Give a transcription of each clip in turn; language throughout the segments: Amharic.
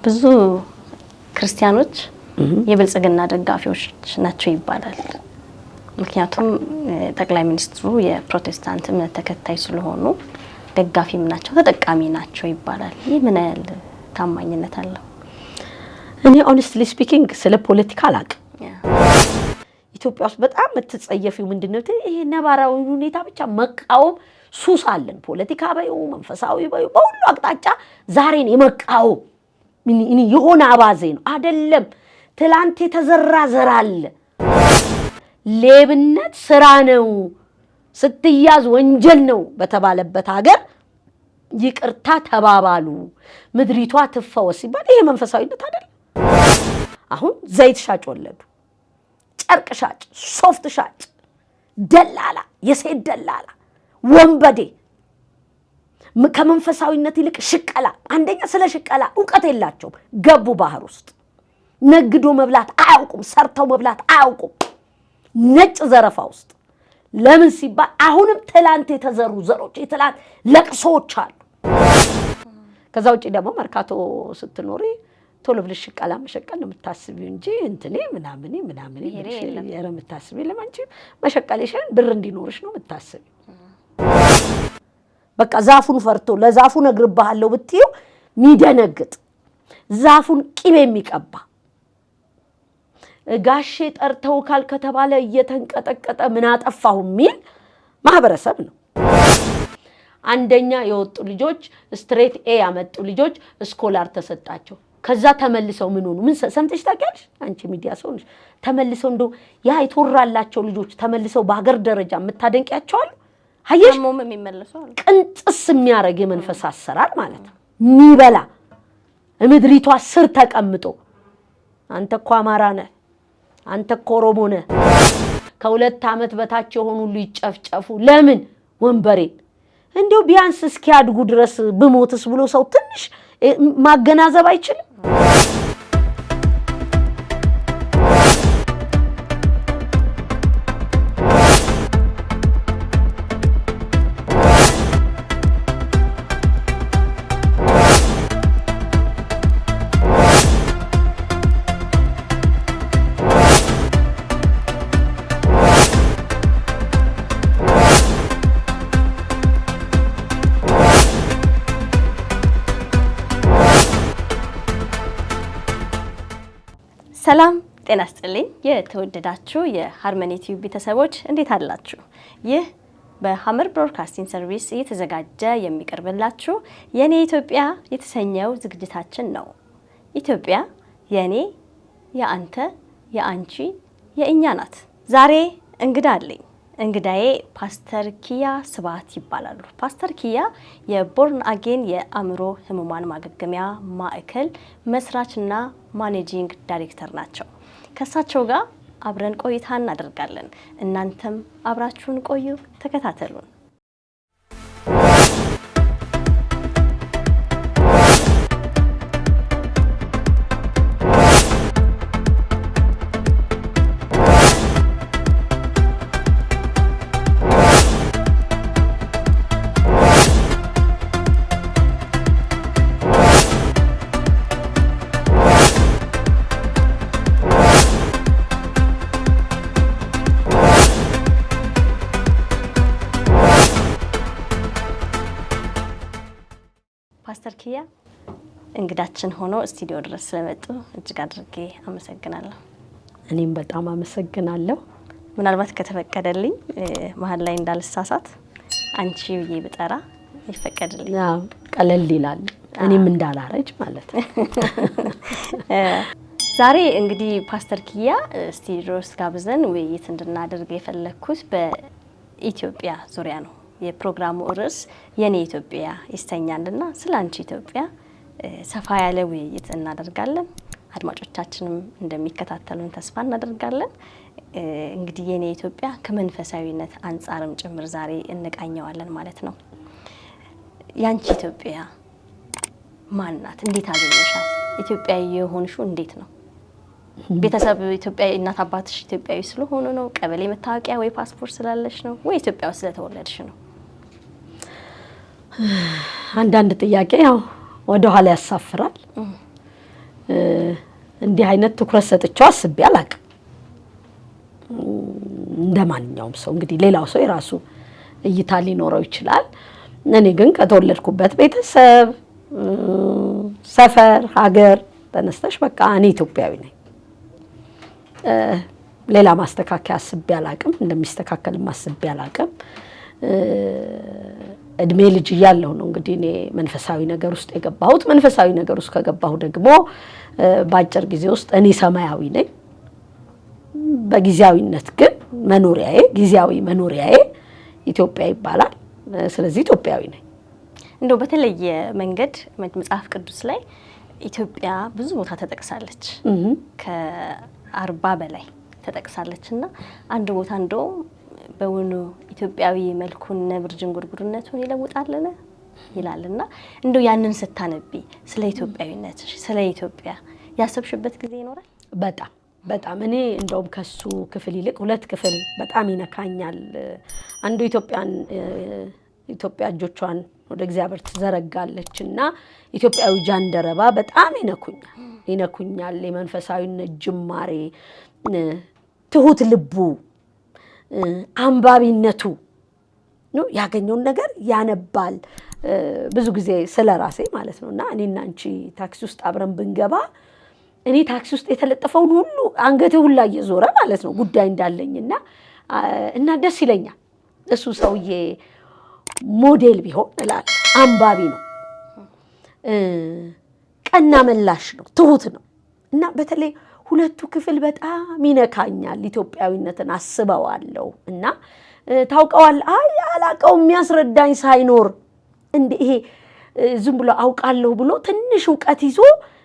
ብዙ ክርስቲያኖች የብልጽግና ደጋፊዎች ናቸው ይባላል። ምክንያቱም ጠቅላይ ሚኒስትሩ የፕሮቴስታንት እምነት ተከታይ ስለሆኑ ደጋፊም ናቸው ተጠቃሚ ናቸው ይባላል። ይህ ምን ያህል ታማኝነት አለው? እኔ ሆነስትሊ ስፒኪንግ ስለ ፖለቲካ አላውቅም። ኢትዮጵያ ውስጥ በጣም የምትጸየፊው ምንድነው? ይሄ ነባራዊ ሁኔታ ብቻ መቃወም ሱስ አለን። ፖለቲካ በዩ መንፈሳዊ በዩ በሁሉ አቅጣጫ ዛሬን የመቃወም ምን የሆነ አባዜ ነው አይደለም። ትላንት የተዘራ ዘር አለ። ሌብነት ስራ ነው፣ ስትያዝ ወንጀል ነው በተባለበት ሀገር ይቅርታ ተባባሉ፣ ምድሪቷ ትፈወስ ሲባል ይሄ መንፈሳዊነት አይደለም። አሁን ዘይት ሻጭ ወለዱ፣ ጨርቅ ሻጭ፣ ሶፍት ሻጭ፣ ደላላ፣ የሴት ደላላ፣ ወንበዴ፣ ከመንፈሳዊነት ይልቅ ሽቀላ። አንደኛ ስለ ሽቀላ ዕውቀት የላቸውም። ገቡ ባህር ውስጥ ነግዶ መብላት አያውቁም፣ ሰርተው መብላት አያውቁም። ነጭ ዘረፋ ውስጥ ለምን ሲባል አሁንም ትላንት የተዘሩ ዘሮች የትላንት ለቅሶዎች አሉ። ከዛ ውጪ ደግሞ መርካቶ ስትኖሪ ቶሎ ብለሽ ሽቀላ መሸቀል ነው የምታስቢው እንጂ እንትኔ ምናምን የምታስቢው ለማንቺ መሸቀልሽን ብር እንዲኖርሽ ነው የምታስቢው። በቃ ዛፉን ፈርቶ ለዛፉ ነግርብሃለሁ ብትይው ሚደነግጥ ዛፉን ቂቤ የሚቀባ ጋሼ ጠርተው ካል ከተባለ እየተንቀጠቀጠ ምን አጠፋሁ ሚል ማህበረሰብ ነው። አንደኛ የወጡ ልጆች ስትሬት ኤ ያመጡ ልጆች ስኮላር ተሰጣቸው። ከዛ ተመልሰው ምን ሆኑ? ምን ሰምተሽ ታውቂያለሽ? አንቺ ሚዲያ ሰው ነሽ። ተመልሰው እንደው ያ የተወራላቸው ልጆች ተመልሰው በሀገር ደረጃ የምታደንቂያቸው አሉ። አየሽ ሞም የሚመለሰው አሉ። ቅንጥስ የሚያረግ የመንፈስ አሰራር ማለት ነው። ሚበላ ምድሪቷ ስር ተቀምጦ አንተ እኮ አማራ ነህ፣ አንተ እኮ ኦሮሞ ነህ፣ ከ2 ዓመት በታች የሆኑ ሁሉ ይጨፍጨፉ። ለምን? ወንበሬ እንደው ቢያንስ እስኪያድጉ ድረስ ብሞትስ ብሎ ሰው ትንሽ ማገናዘብ አይችልም? ሰላም ጤና ይስጥልኝ። የተወደዳችሁ የሃርመኒ ቲዩብ ቤተሰቦች እንዴት አላችሁ? ይህ በሐመር ብሮድካስቲንግ ሰርቪስ እየተዘጋጀ የሚቀርብላችሁ የኔ ኢትዮጵያ የተሰኘው ዝግጅታችን ነው። ኢትዮጵያ የኔ፣ የአንተ፣ የአንቺ፣ የእኛ ናት። ዛሬ እንግዳ አለኝ። እንግዳዬ ፓስተር ኪያ ስብሐት ይባላሉ። ፓስተር ኪያ የቦርን አጌን የአእምሮ ህሙማን ማገገሚያ ማዕከል መስራችና ማኔጂንግ ዳይሬክተር ናቸው። ከሳቸው ጋር አብረን ቆይታ እናደርጋለን። እናንተም አብራችሁን ቆዩ፣ ተከታተሉን። ፓስተር ኪያ እንግዳችን ሆኖ ስቱዲዮ ድረስ ስለመጡ እጅግ አድርጌ አመሰግናለሁ። እኔም በጣም አመሰግናለሁ። ምናልባት ከተፈቀደልኝ መሀል ላይ እንዳልሳሳት አንቺ ብዬ ብጠራ ይፈቀድልኝ? አዎ፣ ቀለል ይላል። እኔም እንዳላረጅ ማለት ነው። ዛሬ እንግዲህ ፓስተር ኪያ ስቱዲዮ ውስጥ ጋብዘን ውይይት እንድናደርግ የፈለኩት በኢትዮጵያ ዙሪያ ነው። የፕሮግራሙ ርዕስ የኔ ኢትዮጵያ ይሰኛልና ስላንቺ ኢትዮጵያ ሰፋ ያለ ውይይት እናደርጋለን። አድማጮቻችንም እንደሚከታተሉን ተስፋ እናደርጋለን። እንግዲህ የኔ ኢትዮጵያ ከመንፈሳዊነት አንጻርም ጭምር ዛሬ እንቃኘዋለን ማለት ነው። ያንቺ ኢትዮጵያ ማናት? እንዴት አገኘሻት? ኢትዮጵያዊ የሆንሽው እንዴት ነው? ቤተሰብ ኢትዮጵያዊ፣ እናት አባትሽ ኢትዮጵያዊ ስለሆኑ ነው? ቀበሌ መታወቂያ ወይ ፓስፖርት ስላለሽ ነው? ወይ ኢትዮጵያ ውስጥ ስለተወለድሽ ነው? አንዳንድ ጥያቄ ያው ወደ ኋላ ያሳፍራል። እንዲህ አይነት ትኩረት ሰጥቼው አስቤ አላውቅም። እንደማንኛውም ሰው እንግዲህ ሌላው ሰው የራሱ እይታ ሊኖረው ይችላል። እኔ ግን ከተወለድኩበት ቤተሰብ፣ ሰፈር፣ ሀገር ተነስተሽ በቃ እኔ ኢትዮጵያዊ ነኝ። ሌላ ማስተካከያ አስቤ አላውቅም። እንደሚስተካከልም አስቤ አላውቅም። እድሜ ልጅ እያለሁ ነው እንግዲህ እኔ መንፈሳዊ ነገር ውስጥ የገባሁት። መንፈሳዊ ነገር ውስጥ ከገባሁ ደግሞ በአጭር ጊዜ ውስጥ እኔ ሰማያዊ ነኝ። በጊዜያዊነት ግን መኖሪያዬ ጊዜያዊ መኖሪያዬ ኢትዮጵያ ይባላል። ስለዚህ ኢትዮጵያዊ ነኝ። እንደው በተለየ መንገድ መጽሐፍ ቅዱስ ላይ ኢትዮጵያ ብዙ ቦታ ተጠቅሳለች። ከ40 በላይ ተጠቅሳለች እና አንድ ቦታ እንደው በውኑ ኢትዮጵያዊ መልኩን ነብር ጅንጉርጉርነቱን ይለውጣልን ይላልና እንደው ያንን ስታነቢ ስለ ኢትዮጵያዊነት ስለ ኢትዮጵያ ያሰብሽበት ጊዜ ይኖራል? በጣም እኔ እንደውም ከሱ ክፍል ይልቅ 2 ክፍል በጣም ይነካኛል። አንዱ ኢትዮጵያ እጆቿን ወደ እግዚአብሔር ትዘረጋለች እና ኢትዮጵያዊ ጃንደረባ በጣም ይነኩኛል። የመንፈሳዊነት ጅማሬ፣ ትሁት ልቡ፣ አንባቢነቱ ነው። ያገኘውን ነገር ያነባል። ብዙ ጊዜ ስለ ራሴ ማለት ነው እና እኔና አንቺ ታክሲ ውስጥ አብረን ብንገባ እኔ ታክሲ ውስጥ የተለጠፈውን ሁሉ አንገቴ ሁላ እየዞረ ማለት ነው ጉዳይ እንዳለኝና እና ደስ ይለኛል። እሱ ሰውዬ ሞዴል ቢሆን እላለሁ። አንባቢ ነው፣ ቀና መላሽ ነው፣ ትሁት ነው እና በተለይ 2ቱ ክፍል በጣም ይነካኛል። ኢትዮጵያዊነትን አስበዋለሁ እና ታውቀዋል አላውቀው የሚያስረዳኝ ሳይኖር ይሄ ዝም ብሎ አውቃለሁ ብሎ ትንሽ እውቀት ይዞ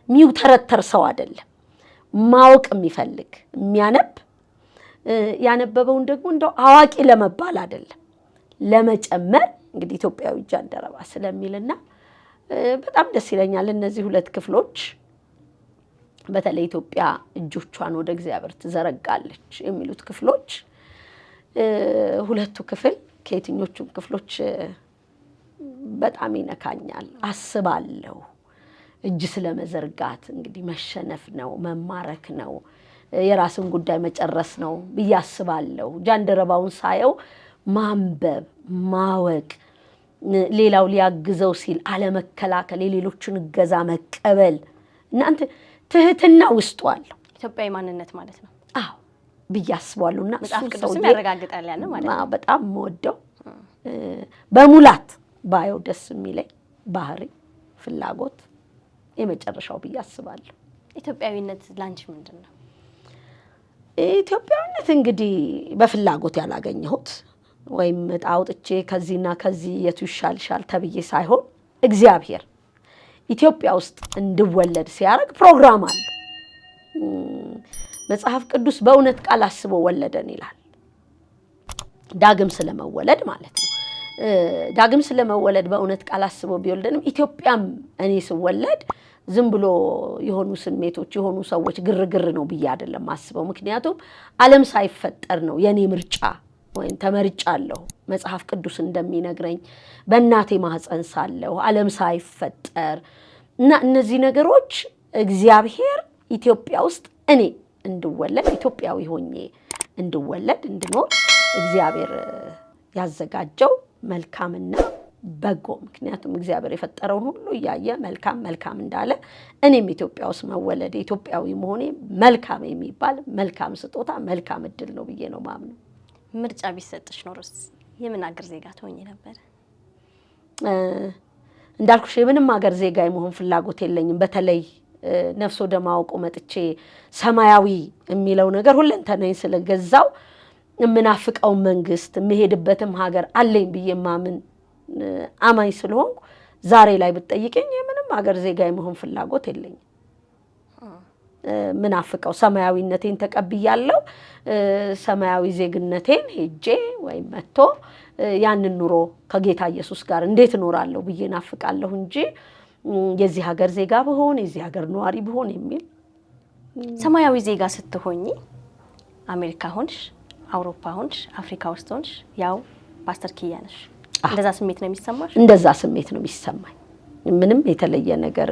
የሚውተረተር ሰው አይደለም። ማወቅ የሚፈልግ የሚያነብ ያነበበውን ደግሞ እንደው አዋቂ ለመባል አይደለም ለመጨመር እንግዲህ ኢትዮጵያዊ ጃንደረባ ስለሚልና በጣም ደስ ይለኛል። እነዚህ 2 ክፍሎች በተለይ ኢትዮጵያ እጆቿን ወደ እግዚአብሔር ትዘረጋለች የሚሉት ክፍሎች 2ቱ ክፍል ከየትኞቹም ክፍሎች በጣም ይነካኛል። አስባለሁ። እጅ ስለመዘርጋት እንግዲህ መሸነፍ ነው፣ መማረክ ነው፣ የራስን ጉዳይ መጨረስ ነው ብዬ አስባለሁ። ጃንደረባውን ሳየው ማንበብ፣ ማወቅ፣ ሌላው ሊያግዘው ሲል አለመከላከል፣ የሌሎችን እገዛ መቀበል እናንተ ትህትና ውስጡ አለው። ኢትዮጵያዊ ማንነት ማለት ነው። አዎ ብዬ አስባለሁ እና መጽሐፍ ቅዱስም ያረጋግጣል ያን ማለት ነው። በጣም የምወደው በሙላት ባየው ደስ የሚለኝ ባህሪ፣ ፍላጎት የመጨረሻው ብዬ አስባለሁ። ኢትዮጵያዊነት ላንቺ ምንድን ነው? ኢትዮጵያዊነት እንግዲህ በፍላጎት ያላገኘሁት ወይም ዕጣ አውጥቼ ከዚህና ከዚህ የቱ ይሻልሻል ተብዬ ሳይሆን እግዚአብሔር ኢትዮጵያ ውስጥ እንድወለድ ሲያደርግ ፕሮግራም አለ። መጽሐፍ ቅዱስ በእውነት ቃል አስቦ ወለደን ይላል። ዳግም ስለመወለድ ማለት ነው። ዳግም ስለመወለድ በእውነት ቃል አስቦ ቢወልደንም ኢትዮጵያም እኔ ስወለድ ዝም ብሎ የሆኑ ስሜቶች የሆኑ ሰዎች ግርግር ነው ብዬ አይደለም አስበው። ምክንያቱም ዓለም ሳይፈጠር ነው የኔ ምርጫ ወይም ተመርጫለሁ። መጽሐፍ ቅዱስ እንደሚነግረኝ በእናቴ ማህፀን ሳለሁ ዓለም ሳይፈጠር እና እነዚህ ነገሮች እግዚአብሔር ኢትዮጵያ ውስጥ እኔ እንድወለድ ኢትዮጵያዊ ሆኜ እንድወለድ እንድኖር እግዚአብሔር ያዘጋጀው መልካምና በጎ። ምክንያቱም እግዚአብሔር የፈጠረውን ሁሉ እያየ መልካም መልካም እንዳለ እኔም ኢትዮጵያ ውስጥ መወለድ ኢትዮጵያዊ መሆኔ መልካም የሚባል መልካም ስጦታ መልካም እድል ነው ብዬ ነው ማምነው። ምርጫ ቢሰጥሽ ኖሮስ የምን አገር ዜጋ ትሆኚ ነበር? እንዳልኩሽ የምንም አገር ዜጋ የመሆን ፍላጎት የለኝም። በተለይ ነፍስ ወደ ማወቁ መጥቼ ሰማያዊ የሚለው ነገር ሁለንተናዬን ስለገዛው የምናፍቀው መንግስት የምሄድበትም ሀገር አለኝ ብዬ ማምን አማኝ ስለሆንኩ ዛሬ ላይ ብትጠይቀኝ የምንም ሀገር ዜጋ የመሆን ፍላጎት የለኝም። ምናፍቀው ሰማያዊነቴን ተቀብያለሁ። ሰማያዊ ዜግነቴን ሄጄ ወይም መጥቶ ያንን ኑሮ ከጌታ ኢየሱስ ጋር እንዴት እኖራለሁ ብዬ ናፍቃለሁ እንጂ የዚህ ሀገር ዜጋ ብሆን የዚህ ሀገር ነዋሪ ብሆን የሚል። ሰማያዊ ዜጋ ስትሆኚ አሜሪካ ሆንሽ፣ አውሮፓ ሆንሽ፣ አፍሪካ ውስጥ ሆንሽ ያው ፓስተር ኪያ ነሽ። እንደዛ ስሜት ነው የሚሰማሽ? እንደዛ ስሜት ነው የሚሰማኝ። ምንም የተለየ ነገር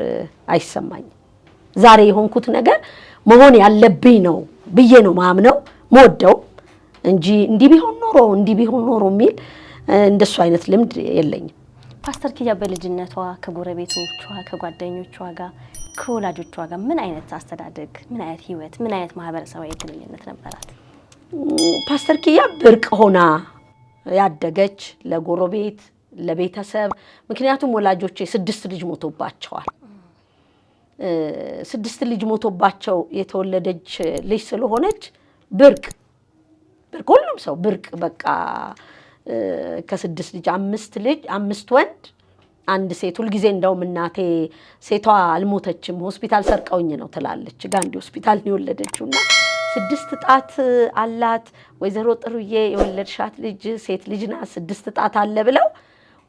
አይሰማኝም። ዛሬ የሆንኩት ነገር መሆን ያለብኝ ነው ብዬ ነው ማምነው ሞደው እንጂ እንዲህ ቢሆን ኖሮ የሚል እንደሱ አይነት ልምድ የለኝም። ፓስተር ኪያ በልጅነቷ ከጎረቤቶቿ ከጓደኞቿ ጋር ከወላጆቿ ጋር ምን አይነት አስተዳደግ፣ ምን አይነት ህይወት፣ ምን አይነት ማህበረሰባዊ ግንኙነት ነበራት? ፓስተር ኪያ ብርቅ ሆና ያደገች ለጎረቤት ለቤተሰብ። ምክንያቱም ወላጆቼ 6 ልጅ ሞቶባቸዋል። 6 ልጅ ሞቶባቸው የተወለደች ልጅ ስለሆነች ብርቅ ሁሉም ሰው ብርቅ በቃ ከ6 ልጅ 5 ወንድ 1 ሴት። ሁልጊዜ እንደውም እናቴ ሴቷ አልሞተችም ሆስፒታል ሰርቀውኝ ነው ትላለች። ጋንዲ ሆስፒታል ነው የወለደችውና 6 ጣት አላት ወይዘሮ ጥሩዬ የወለድሻት ልጅ ሴት ልጅ ናት 6 ጣት አለ ብለው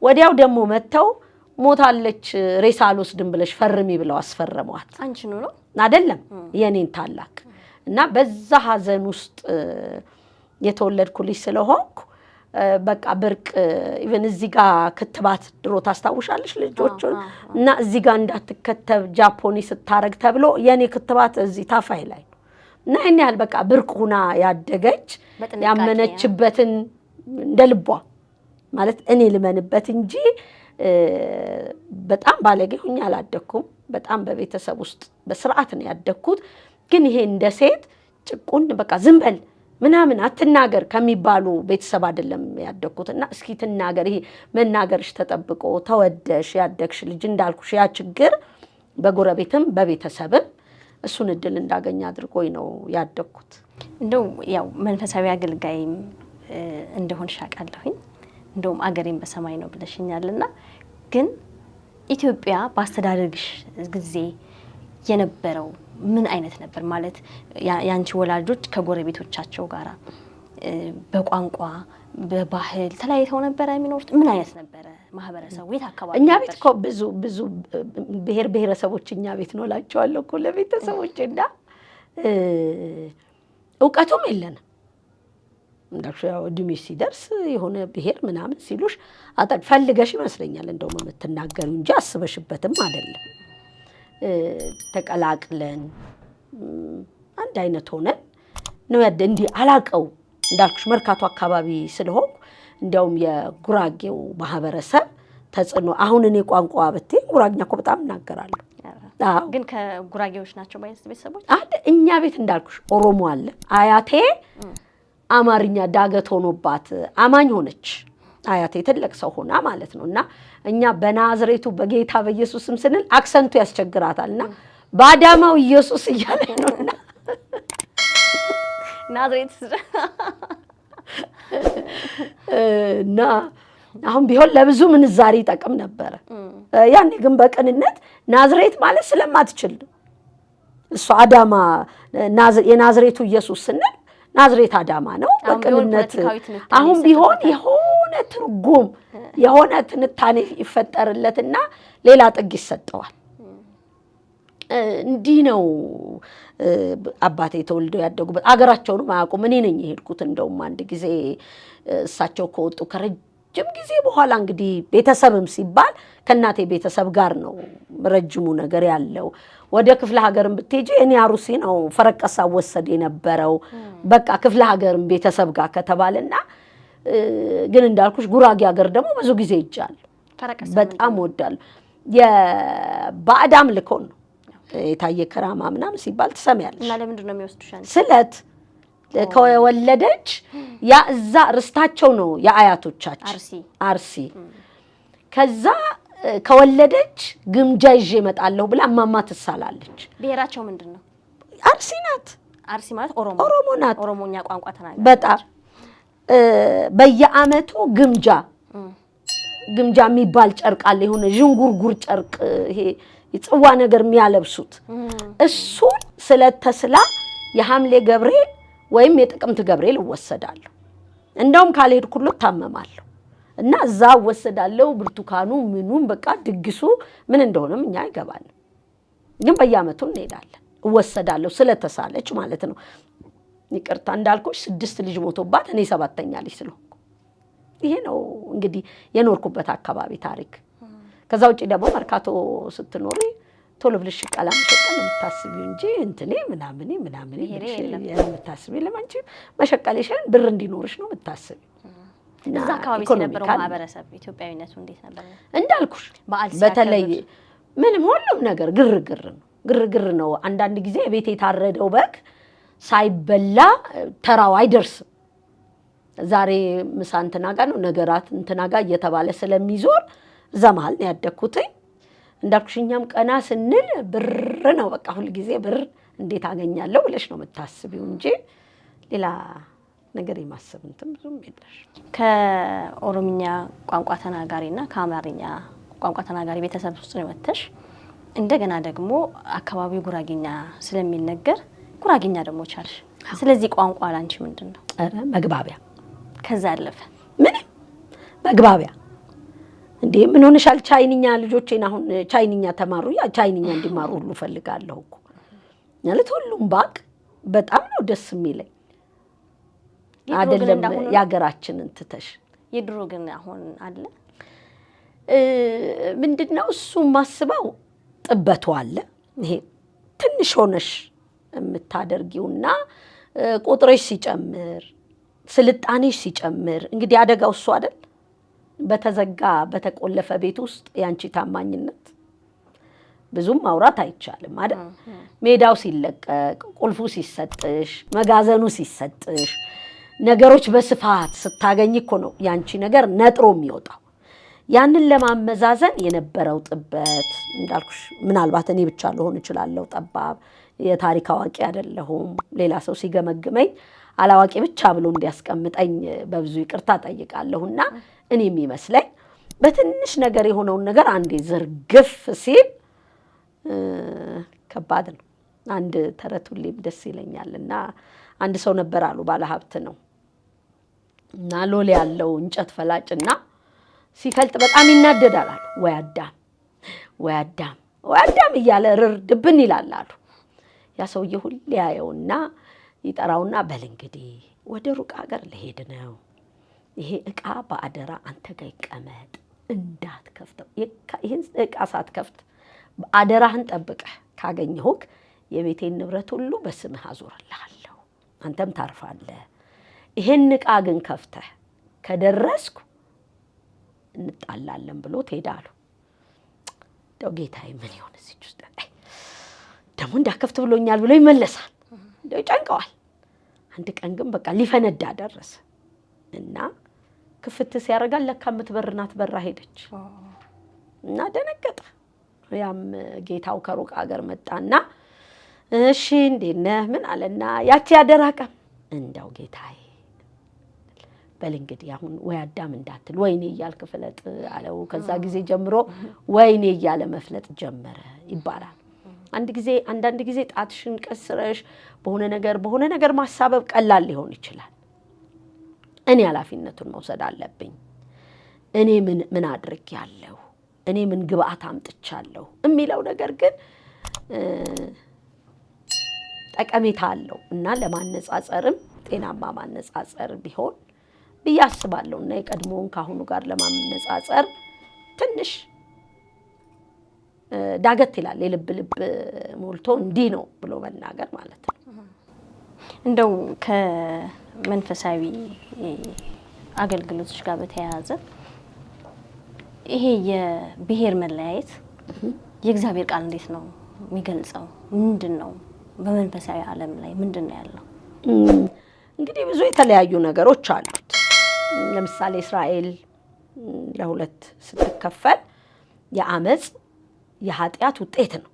ወዲያው ደግሞ መተው ሞታለች ሬሳ አልወስድም ብለሽ ፈርሚ ብለው አስፈረሟት። አንቺ ነው አይደለም የኔን ታላቅ እና በዛ ሀዘን ውስጥ የተወለድኩ ልጅ ስለሆንኩ በቃ ብርቅ ኢቭን እዚህ ጋር ክትባት ድሮ ታስታውሻለሽ ልጆቹን እና እዚህ ጋር እንዳትከተብ ጃፖኒ ስታረግ ተብሎ የኔ ክትባት እዚህ ታፋይ ላይ እና እኔ ያህል በቃ ብርቅ ሆና ያደገች ያመነችበትን እንደልቧ ማለት እኔ ልመንበት እንጂ በጣም ባለጌ ሆኜ አላደኩም። በጣም በቤተሰብ ውስጥ በስርዓት ነው ያደኩት። ግን ይሄ እንደ ሴት ጭቁን በቃ ዝም በል ምናምን አትናገር ከሚባሉ ቤተሰብ አይደለም ያደኩትና እስኪ ትናገር ይሄ መናገርሽ ተጠብቆ ተወደሽ ያደግሽ ልጅ እንዳልኩሽ ያ ችግር በጎረቤትም በቤተሰብም እሱን እድል እንዳገኝ አድርጎኝ ነው ያደኩት። እንደው ያው መንፈሳዊ አገልጋይም እንደሆንሽ አውቃለሁኝ። እንደውም አገሬን በሰማይ ነው ብለሽኛልና ግን ኢትዮጵያ በአስተዳደግሽ ጊዜ የነበረው ምን አይነት ነበር? ማለት ያንቺ ወላጆች ከጎረቤቶቻቸው ጋራ በቋንቋ በባህል ተለያይተው ነበር የሚኖሩት? ምን አይነት ነበረ ማህበረሰቡ? የት አካባቢ? እኛ ቤት እኮ ብዙ ብሔረሰቦች እኛ ቤት ነው እላቸዋለሁ እኮ ለቤተሰቦች እና እውቀቱም የለንም። እንዳልኩሽ ያው እድሜሽ ሲደርስ የሆነ ብሔር ምናምን ሲሉሽ ፈልገሽ ይመስለኛል እንደውም የምትናገሪው እንጂ አስበሽበትም አይደለም። ተቀላቅለን አንድ አይነት ሆነን ነው እንዲህ አላቀው እንዳልኩሽ መርካቶ አካባቢ ስለሆንኩ እንደውም የጉራጌው ማህበረሰብ ተጽዕኖ አሁን እኔ ቋንቋ ብትይ ጉራጌኛ እኮ በጣም እናገራለሁ። ግን ከጉራጌዎች ናቸው ቤተሰቦች? እኛ ቤት እንዳልኩሽ ኦሮሞ አለ። አያቴ አማርኛ ዳገት ሆኖባት አማኝ ሆነች። አያቴ ትልቅ ሰው ሆና ማለት ነው። እና እኛ በናዝሬቱ በጌታ በኢየሱስ ስም ስንል አክሰንቱ ያስቸግራታልና በአዳማው ኢየሱስ እያለ ነውና ናዝሬት እና አሁን ቢሆን ለብዙ ምንዛሬ ይጠቅም ነበረ። ያኔ ግን በቅንነት ናዝሬት ማለት ስለማትችል እሷ አዳማ የናዝሬቱ ኢየሱስ ስንል ናዝሬት አዳማ ነው። በቅንነት አሁን ቢሆን የሆነ ትርጉም የሆነ ትንታኔ ይፈጠርለትና ሌላ ጥግ ይሰጠዋል። እንዲህ ነው አባቴ ተወልደው ያደጉበት። አገራቸውንም አያውቁም። እኔ ነኝ የሄድኩት። እንደውም አንድ ጊዜ እሳቸው ከወጡ ከረጅም ጊዜ በኋላ እንግዲህ ቤተሰብም ሲባል ከእናቴ ቤተሰብ ጋር ነው ረጅሙ ነገር ያለው። ወደ ክፍለ ሀገርም ብትሄጂ እኔ አሩሲ ነው ፈረቀሳ ወሰድ የነበረው በቃ ክፍለ ሀገርም ቤተሰብ ጋር ከተባለና ግን እንዳልኩሽ ጉራጌ ሀገር ደግሞ ብዙ ጊዜ ይጃል በጣም ወዳለሁ። የባዕድ አምልኮ ነው የታየ ከራማ ምናምን ሲባል ትሰሚያለሽ። እና ለምንድን ነው የሚወስዱሽ? ስለት ከወለደች ያ እዛ ርስታቸው ነው የአያቶቻችን አርሲ ከዛ ከወለደች ግምጃ ይዤ እመጣለሁ ብላ እማማ ትሳላለች። ብሔራቸው ምንድን ነው? አርሲ ናት። አርሲ ማለት ኦሮሞ ናት። ኦሮሞኛ ቋንቋ ተናገረች። በጣም በየአመቱ ግምጃ የሚባል ጨርቅ አለ። የሆነ ዥንጉርጉር ጨርቅ ይሄ የጽዋ ነገር የሚያለብሱት እሱን ስለተስላ የሐምሌ ገብርኤል ወይም የጥቅምት ገብርኤል እወሰዳለሁ። እንደውም ካልሄድኩ ሁሉ ታመማለሁ እና እዛ እወሰዳለሁ። ብርቱካኑ ምኑም በቃ ድግሱ ምን እንደሆነም እኛ አይገባንም፣ ግን በየአመቱ እንሄዳለን። እወሰዳለሁ ስለተሳለች ማለት ነው። ይቅርታ እንዳልኩሽ 6 ልጅ ሞቶባት እኔ 7ኛ ልጅ ስለሆንኩ ይሄ ነው እንግዲህ የኖርኩበት አካባቢ ታሪክ። ከዛ ውጪ ደግሞ መርካቶ ስትኖሪ ቶሎ ብለሽ ሽቀላ መሸቀል የምታስቢው እንጂ እንትኔ ምናምን የምታስቢው ለማንቺ መሸቀልሽን ብር እንዲኖርሽ ነው የምታስቢው። እዛ አካባቢ የነበረው ማህበረሰብ ኢትዮጵያዊነቱ እንዴት ነበር? እንዳልኩሽ በተለይ ምንም ሁሉም ነገር ግርግር ነው። አንዳንድ ጊዜ ቤት የታረደው በግ ሳይበላ ተራው አይደርስም። ዛሬ ምሳ እንትና ጋር ነው ነገራት እንትና ጋር እየተባለ ስለሚዞር እዛ መሀል ነው ያደግኩትኝ። እንዳልኩሽ እኛም ቀና ስንል ብር ነው በቃ ሁል ጊዜ ብር እንዴት አገኛለሁ ብለሽ ነው የምታስቢው እንጂ ሌላ ነገር የማሰብ እንትን ብዙም የለሽ። ከኦሮምኛ ቋንቋ ተናጋሪና ከአማርኛ ቋንቋ ተናጋሪ ቤተሰብ ውስጥ ነው ወጥተሽ እንደገና ደግሞ አካባቢው ጉራጌኛ ስለሚነገር ጉራጌኛ ደግሞ ቻልሽ። ስለዚህ ቋንቋ ላንቺ ምንድነው? ኧረ መግባቢያ፣ ከዛ አለፈ ምን መግባቢያ እንዴ ምን ሆነሻል? ቻይንኛ ልጆቼን አሁን ቻይንኛ ተማሩ፣ ያ ቻይንኛ እንዲማሩ ሁሉ ፈልጋለሁ እኮ ማለት ሁሉም ባቅ በጣም ነው ደስ የሚለኝ። አይደለም ያገራችንን ትተሽ የድሮ ግን አሁን አለ ምንድነው እሱ ማስበው ጥበቱ አለ። ይሄ ትንሽ ሆነሽ የምታደርጊውና ቁጥርሽ ሲጨምር ስልጣኔሽ ሲጨምር እንግዲህ አደጋው እሱ አይደል? በተዘጋ በተቆለፈ ቤት ውስጥ ያንቺ ታማኝነት ብዙም ማውራት አይቻልም አይደል? ሜዳው ሲለቀቅ ቁልፉ ሲሰጥሽ መጋዘኑ ሲሰጥሽ ነገሮች በስፋት ስታገኝ እኮ ነው ያንቺ ነገር ነጥሮ የሚወጣው። ያንን ለማመዛዘን የነበረው ጥበት እንዳልኩሽ ምናልባት እኔ ብቻ ልሆን እችላለሁ ጠባብ የታሪክ አዋቂ አይደለሁም። ሌላ ሰው ሲገመግመኝ አላዋቂ ብቻ ብሎ እንዲያስቀምጠኝ በብዙ ይቅርታ ጠይቃለሁና እኔ የሚመስለኝ በትንሽ ነገር የሆነውን ነገር አንዴ ዝርግፍ ሲል ከባድ ነው። አንድ ተረት ሁሌም ደስ ይለኛልና አንድ ሰው ነበር አሉ ባለሀብት ነው እና ሎሌ ያለው እንጨት ፈላጭና ሲፈልጥ በጣም ይናደዳል አሉ። ወይ አዳም እያለ ርር ድብን ይላል አሉ። ያ ሰውዬ ሁሌ ያየውና ይጠራውና በል እንግዲህ ወደ ሩቅ ሀገር ልሄድ ነው፣ ይሄ እቃ በአደራ አንተ ጋር ይቀመጥ እንዳትከፍተው፣ ይሄን እቃ ሳትከፍት አደራህን ጠብቀህ ካገኘሁክ የቤቴን ንብረት ሁሉ በስምህ አዞርልሃለሁ፣ አንተም ታርፋለህ። ይሄን እቃ ግን ከፍተህ ከደረስኩ እንጣላለን ብሎ ትሄዳሉ። እንደው ጌታዬ ምን ይሆን እዚህ ውስጥ ደግሞ እንዳከፍት ብሎኛል ብሎ ይመለሳል። እንደው ይጨንቀዋል። አንድ ቀን ግን በቃ ሊፈነዳ ደረሰ እና ክፍት ሲያደርጋል ለካ የምትበርናት በራ ሄደች እና ደነገጠ። ያም ጌታው ከሩቅ ሀገር መጣና እሺ እንዴት ነህ ምን አለና ያቺ ያደራቀም እንደው ጌታዬ በል እንግዲህ አሁን ወይ አዳም እንዳትል ወይኔ እያልክ ፍለጥ አለው። ከዛ ጊዜ ጀምሮ ወይኔ እያለ መፍለጥ ጀመረ ይባላል። አንዳንድ ጊዜ ጣትሽን ቀስረሽ በሆነ ነገር ማሳበብ ቀላል ሊሆን ይችላል። እኔ ኃላፊነቱን መውሰድ አለብኝ። እኔ ምን አድርጌያለሁ፣ እኔ ምን ግብአት አምጥቻለሁ የሚለው ነገር ግን ጠቀሜታ አለው እና ለማነጻጸርም ጤናማ ማነጻጸር ቢሆን ብዬ አስባለሁ እና የቀድሞውን ካሁኑ ጋር ለማነጻጸር ትንሽ ዳገት ይላል። የልብ ሞልቶ እንዲህ ነው ብሎ መናገር ማለት ነው። እንደው ከመንፈሳዊ አገልግሎቶች ጋር በተያያዘ ይሄ የብሔር መለያየት የእግዚአብሔር ቃል እንዴት ነው የሚገልጸው? ምንድን ነው በመንፈሳዊ ዓለም ላይ ምንድን ነው ያለው? እንግዲህ ብዙ የተለያዩ ነገሮች አሉት። ለምሳሌ እስራኤል ለሁለት ስትከፈል የአመጽ የኃጢአት ውጤት ነው።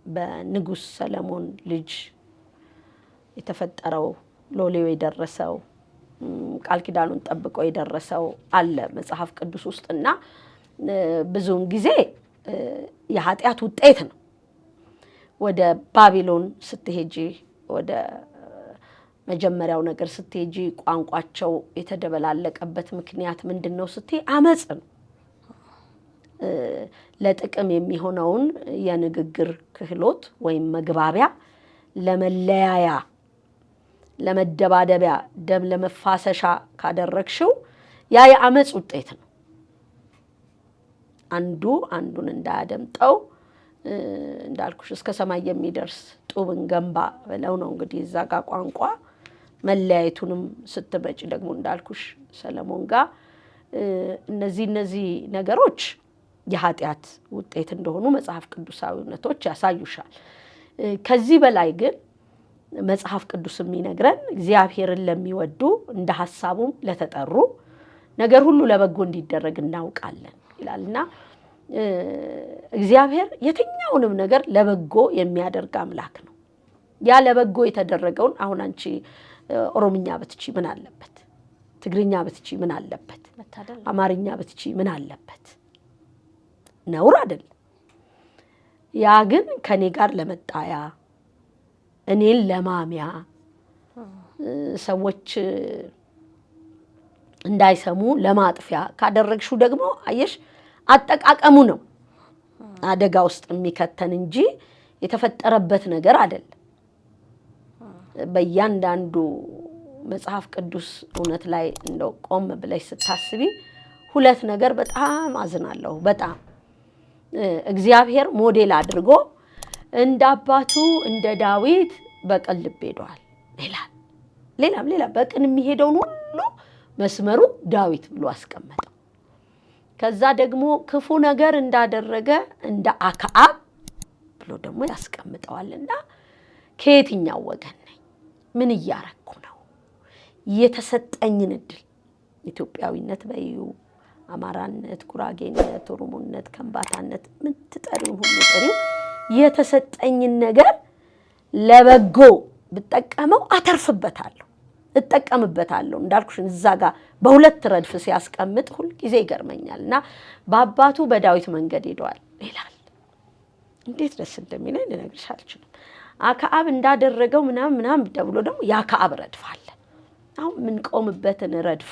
በንጉሥ ሰለሞን ልጅ የተፈጠረው ሎሌው የደረሰው ቃል ኪዳኑን ጠብቆ የደረሰው አለ መጽሐፍ ቅዱስ ውስጥና ብዙውን ጊዜ የኃጢአት ውጤት ነው። ወደ ባቢሎን ስትሄጂ ወደ መጀመሪያው ነገር ስትሄጂ ቋንቋቸው የተደበላለቀበት ምክንያት ምንድነው ስትይ አመጽ ነው። ለጥቅም የሚሆነውን የንግግር ክህሎት ወይም መግባቢያ ለመለያያ ለመደባደቢያ ደም ለመፋሰሻ ካደረግሽው ያ የአመጽ ውጤት ነው። አንዱ አንዱን እንዳያደምጠው እንዳልኩሽ እስከ ሰማይ የሚደርስ ጡብን ገንባ ብለው ነው እንግዲህ እዛ ጋር ቋንቋ መለያየቱንም ስትመጪ ደግሞ እንዳልኩሽ ሰለሞን ጋር እነዚህ ነገሮች የኃጢአት ውጤት እንደሆኑ መጽሐፍ ቅዱሳዊ እውነቶች ያሳዩሻል። ከዚህ በላይ ግን መጽሐፍ ቅዱስ የሚነግረን እግዚአብሔርን ለሚወዱ እንደ ሐሳቡም ለተጠሩ ነገር ሁሉ ለበጎ እንዲደረግ እናውቃለን ይላልና እግዚአብሔር የትኛውንም ነገር ለበጎ የሚያደርግ አምላክ ነው። ያ ለበጎ የተደረገውን አሁን አንቺ ኦሮምኛ ብትቺ ምን አለበት? ትግርኛ ብትቺ ምን አለበት? አማርኛ ብትቺ ምን አለበት? ነውር አይደለም። ያ ግን ከኔ ጋር ለመጣያ እኔን ለማሚያ ሰዎች እንዳይሰሙ ለማጥፊያ ካደረግሽው ደግሞ አየሽ አጠቃቀሙ ነው አደጋ ውስጥ የሚከተን እንጂ የተፈጠረበት ነገር አይደለም። በእያንዳንዱ መጽሐፍ ቅዱስ እውነት ላይ እንደው ቆም ብለሽ ስታስቢ ሁለት ነገር በጣም አዝናለሁ። በጣም እግዚአብሔር ሞዴል አድርጎ እንደ አባቱ እንደ ዳዊት በቅን ልብ ሄዷል ይላል። ሌላም በቅን የሚሄደውን ሁሉ መስመሩ ዳዊት ብሎ አስቀመጠው። ከዛ ደግሞ ክፉ ነገር እንዳደረገ እንደ አክዓብ ብሎ ደግሞ ያስቀምጠዋልና ከየትኛው ወገን ነኝ? ምን እያረኩ ነው? የተሰጠኝን እድል ኢትዮጵያዊነት በዩ አማራነት፣ ጉራጌነት፣ ኦሮሞነት፣ ከምባታነት ምን ትጠሪውን ሁሉ ጥሪው የተሰጠኝን ነገር ለበጎ ብጠቀመው አተርፍበታለሁ፣ እጠቀምበታለሁ። እንዳልኩሽ እዛ ጋር በሁለት ረድፍ ሲያስቀምጥ ሁሉ ጊዜ ይገርመኛልና በአባቱ በዳዊት መንገድ ሄዷል ይላል። እንዴት ደስ እንደሚለኝ ልነግርሽ አልችልም። አክዓብ እንዳደረገው ምናምን ተብሎ ደግሞ የአክዓብ ረድፍ አለ። አሁን የምንቆምበትን ረድፍ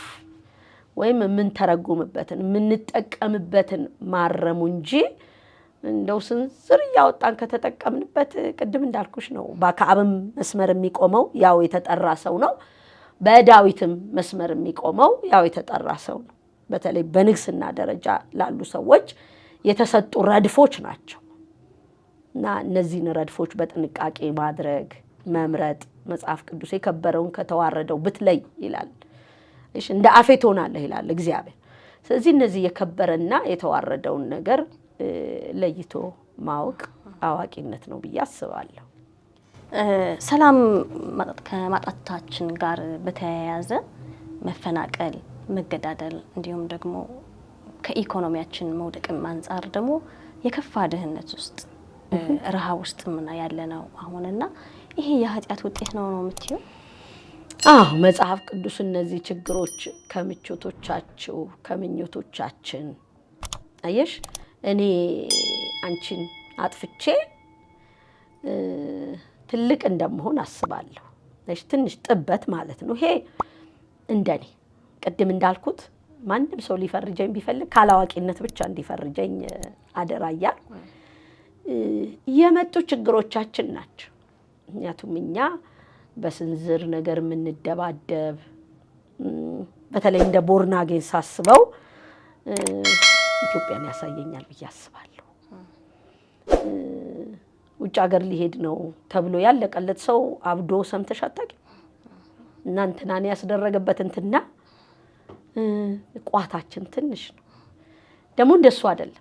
ወይም የምንተረጉምበትን የምንጠቀምበትን ማረሙ እንጂ እንደው ስንዝር እያወጣን ከተጠቀምንበት ቅድም እንዳልኩሽ ነው። በአክዓብም መስመር የሚቆመው ያው የተጠራ ሰው ነው። በዳዊትም መስመር የሚቆመው ያው የተጠራ ሰው ነው። በተለይ በንግስና ደረጃ ላሉ ሰዎች የተሰጡ ረድፎች ናቸው እና እነዚህን ረድፎች በጥንቃቄ ማድረግ መምረጥ። መጽሐፍ ቅዱስ የከበረውን ከተዋረደው ብትለይ ይላል። እሺ እንደ አፌ ትሆናለህ ይላል እግዚአብሔር። ስለዚህ እነዚህ የከበረና የተዋረደውን ነገር ለይቶ ማወቅ አዋቂነት ነው ብዬ አስባለሁ። ሰላም ከማጣታችን ጋር በተያያዘ መፈናቀል፣ መገዳደል እንዲሁም ደግሞ ከኢኮኖሚያችን መውደቅም አንጻር ደግሞ የከፋ ድህነት ውስጥ ረሃብ ውስጥ ምን ያለ ነው አሁንና ይሄ የኃጢአት ውጤት ነው የምትይው? አዎ መጽሐፍ ቅዱስ እነዚህ ችግሮች ከምቾቶቻችሁ ከምኞቶቻችን አየሽ እኔ አንቺን አጥፍቼ ትልቅ እንደምሆን አስባለሁ። እሺ ትንሽ ጥበት ማለት ነው ይሄ። እንደኔ ቅድም እንዳልኩት ማንም ሰው ሊፈርጀኝ ቢፈልግ ካላዋቂነት ብቻ እንዲፈርጀኝ አደራያል። የመጡ ችግሮቻችን ናቸው። ምክንያቱም እኛ በስንዝር ነገር የምንደባደብ በተለይ እንደ ቦርናጌን ሳስበው ኢትዮጵያን ያሳየኛል ብዬ አስባለሁ። ውጭ ሀገር ሊሄድ ነው ተብሎ ያለቀለት ሰው አብዶ ሰምተሽ አታውቂም? እናንተናን ያስደረገበት እንትና ቋታችን ትንሽ ነው። ደግሞ እንደሱ አይደለም።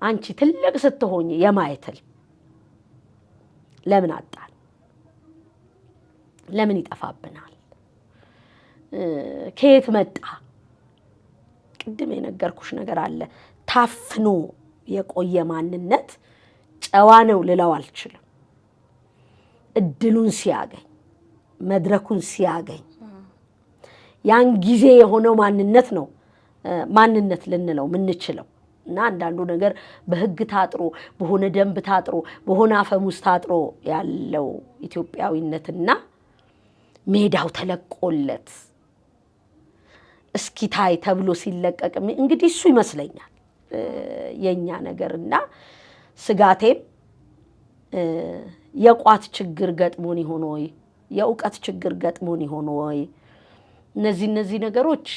አንቺ ትልቅ ስትሆኚ የማየትል ለምን አጣን? ለምን ይጠፋብናል? ከየት መጣ? ቅድም የነገርኩሽ ነገር አለ። ታፍኖ የቆየ ማንነት ጨዋ ነው ልለው አልችልም። እድሉን ሲያገኝ መድረኩን ሲያገኝ ያን ጊዜ የሆነው ማንነት ነው ማንነት ልንለው ምንችለው። እና አንዳንዱ ነገር በህግ ታጥሮ በሆነ ደንብ ታጥሮ በሆነ አፈሙዝ ታጥሮ ያለው ኢትዮጵያዊነትና ሜዳው ተለቆለት እስኪታይ ተብሎ ሲለቀቅ እንግዲህ እሱ ይመስለኛል የኛ ነገርና ስጋቴም የቋት ችግር ገጥሞን ይሆን ወይ የእውቀት ችግር ገጥሞን ይሆን ወይ እነዚህ ነገሮች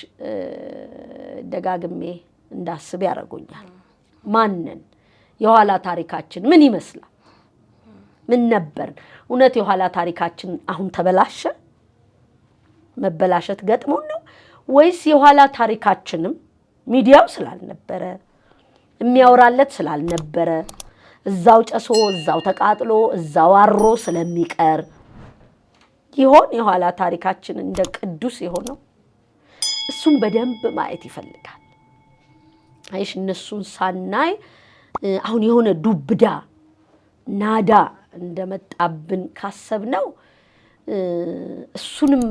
ደጋግሜ እንዳስብ ያደርጉኛል። ማንን የኋላ ታሪካችን ምን ይመስላል? ምን ነበር? እውነት የኋላ ታሪካችን አሁን ተበላሸ? መበላሸት ገጥሞን ነው ወይስ የኋላ ታሪካችንም ሚዲያው ስላልነበረ የሚያወራለት ስላልነበረ እዛው ጨሶ እዛው ተቃጥሎ እዛው አሮ ስለሚቀር ይሆን የኋላ ታሪካችን እንደ ቅዱስ የሆነው? እሱም በደንብ ማየት ይፈልጋል። አይሽ እነሱን ሳናይ አሁን የሆነ ዱብዳ ናዳ እንደመጣብን ካሰብነው እሱንም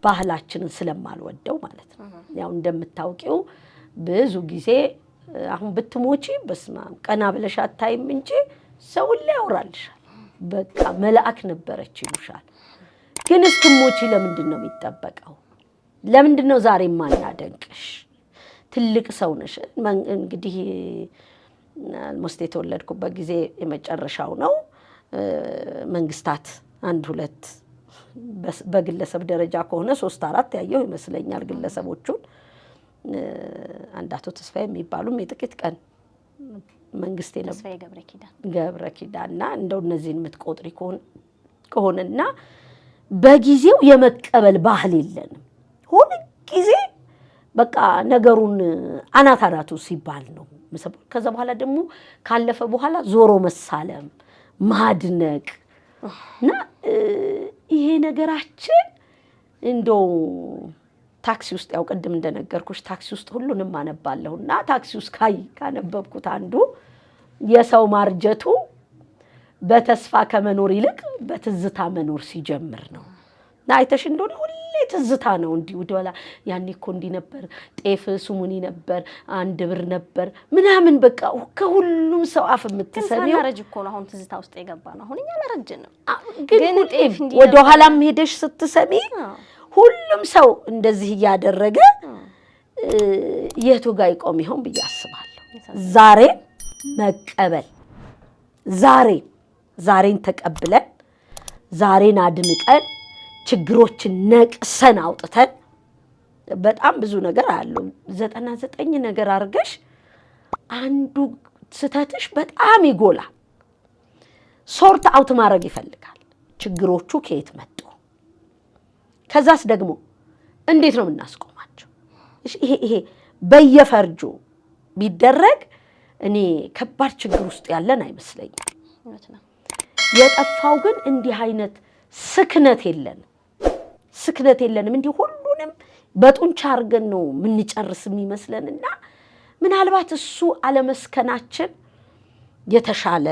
ባህላችንን ስለማልወደው ማለት ነው። ያው እንደምታውቂው ብዙ ጊዜ አሁን ብትሞቺ በስመ አብ ቀና ብለሽ አታይም እንጂ ሰው ላይ ያወራልሻል። በቃ መልአክ ነበረች ይሉሻል። ግን እስክሞቺ ለምንድን ነው የሚጠበቀው? ለምንድን ነው ዛሬ ማናደንቅሽ? ትልቅ ሰው ነሽ። እንግዲህ አልሞስት የተወለድኩበት ጊዜ የመጨረሻው ነው። መንግስታት 1-2 በግለሰብ ደረጃ ከሆነ 3-4 ያየው ይመስለኛል ግለሰቦቹን። አንድ አቶ ተስፋዬ የሚባሉም የጥቂት ቀን መንግስት የነበረ ገብረ ኪዳንና እንደው እነዚህን የምትቆጥሪ ከሆነና በጊዜው የመቀበል ባህል የለንም። ሁሉ ጊዜ በቃ ነገሩን አናታራቱ ሲባል ነው። ከዛ በኋላ ደግሞ ካለፈ በኋላ ዞሮ መሳለም ማድነቅ እና ይሄ ነገራችን እንደው ታክሲ ውስጥ ያው ቅድም እንደነገርኩሽ ታክሲ ውስጥ ሁሉንም አነባለሁና ታክሲ ውስጥ ካነበብኩት አንዱ የሰው ማርጀቱ በተስፋ ከመኖር ይልቅ በትዝታ መኖር ሲጀምር ነው። እና አይተሽ እንደሆነ ሁሌ ትዝታ ነው። እንዲህ ወደኋላ ያኔ እኮ እንዲህ ነበር፣ ጤፍ ስሙኒ ነበር፣ 1 ብር ነበር ምናምን በቃ ከሁሉም ሰው አፍ የምትሰሚው አረጅ እኮ ነው። አሁን ትዝታ ውስጥ የገባ ነው። አሁን እኛ አላረጅንም፣ ግን ጤፍ ወደኋላም ሄደሽ ስትሰሚ ሁሉም ሰው እንደዚህ እያደረገ የቱ ጋር ይቆም ይሆን ብዬ አስባለሁ። ዛሬ መቀበል ዛሬን ተቀብለን ዛሬን አድንቀን ችግሮችን ነቅሰን አውጥተን በጣም ብዙ ነገር አለው። 99 ነገር አድርገሽ አንዱ ስተትሽ በጣም ይጎላል። ሶርት አውት ማድረግ ይፈልጋል። ችግሮቹ ከየት መጡ? ከዛስ ደግሞ እንዴት ነው የምናስቆማቸው? ይሄ በየፈርጁ ቢደረግ እኔ ከባድ ችግር ውስጥ ያለን አይመስለኝም። የጠፋው ግን እንዲህ አይነት ስክነት የለንም። እንዲህ ሁሉንም በጡንቻ አድርገን ነው የምንጨርስ የሚመስለንና ምናልባት እሱ አለመስከናችን የተሻለ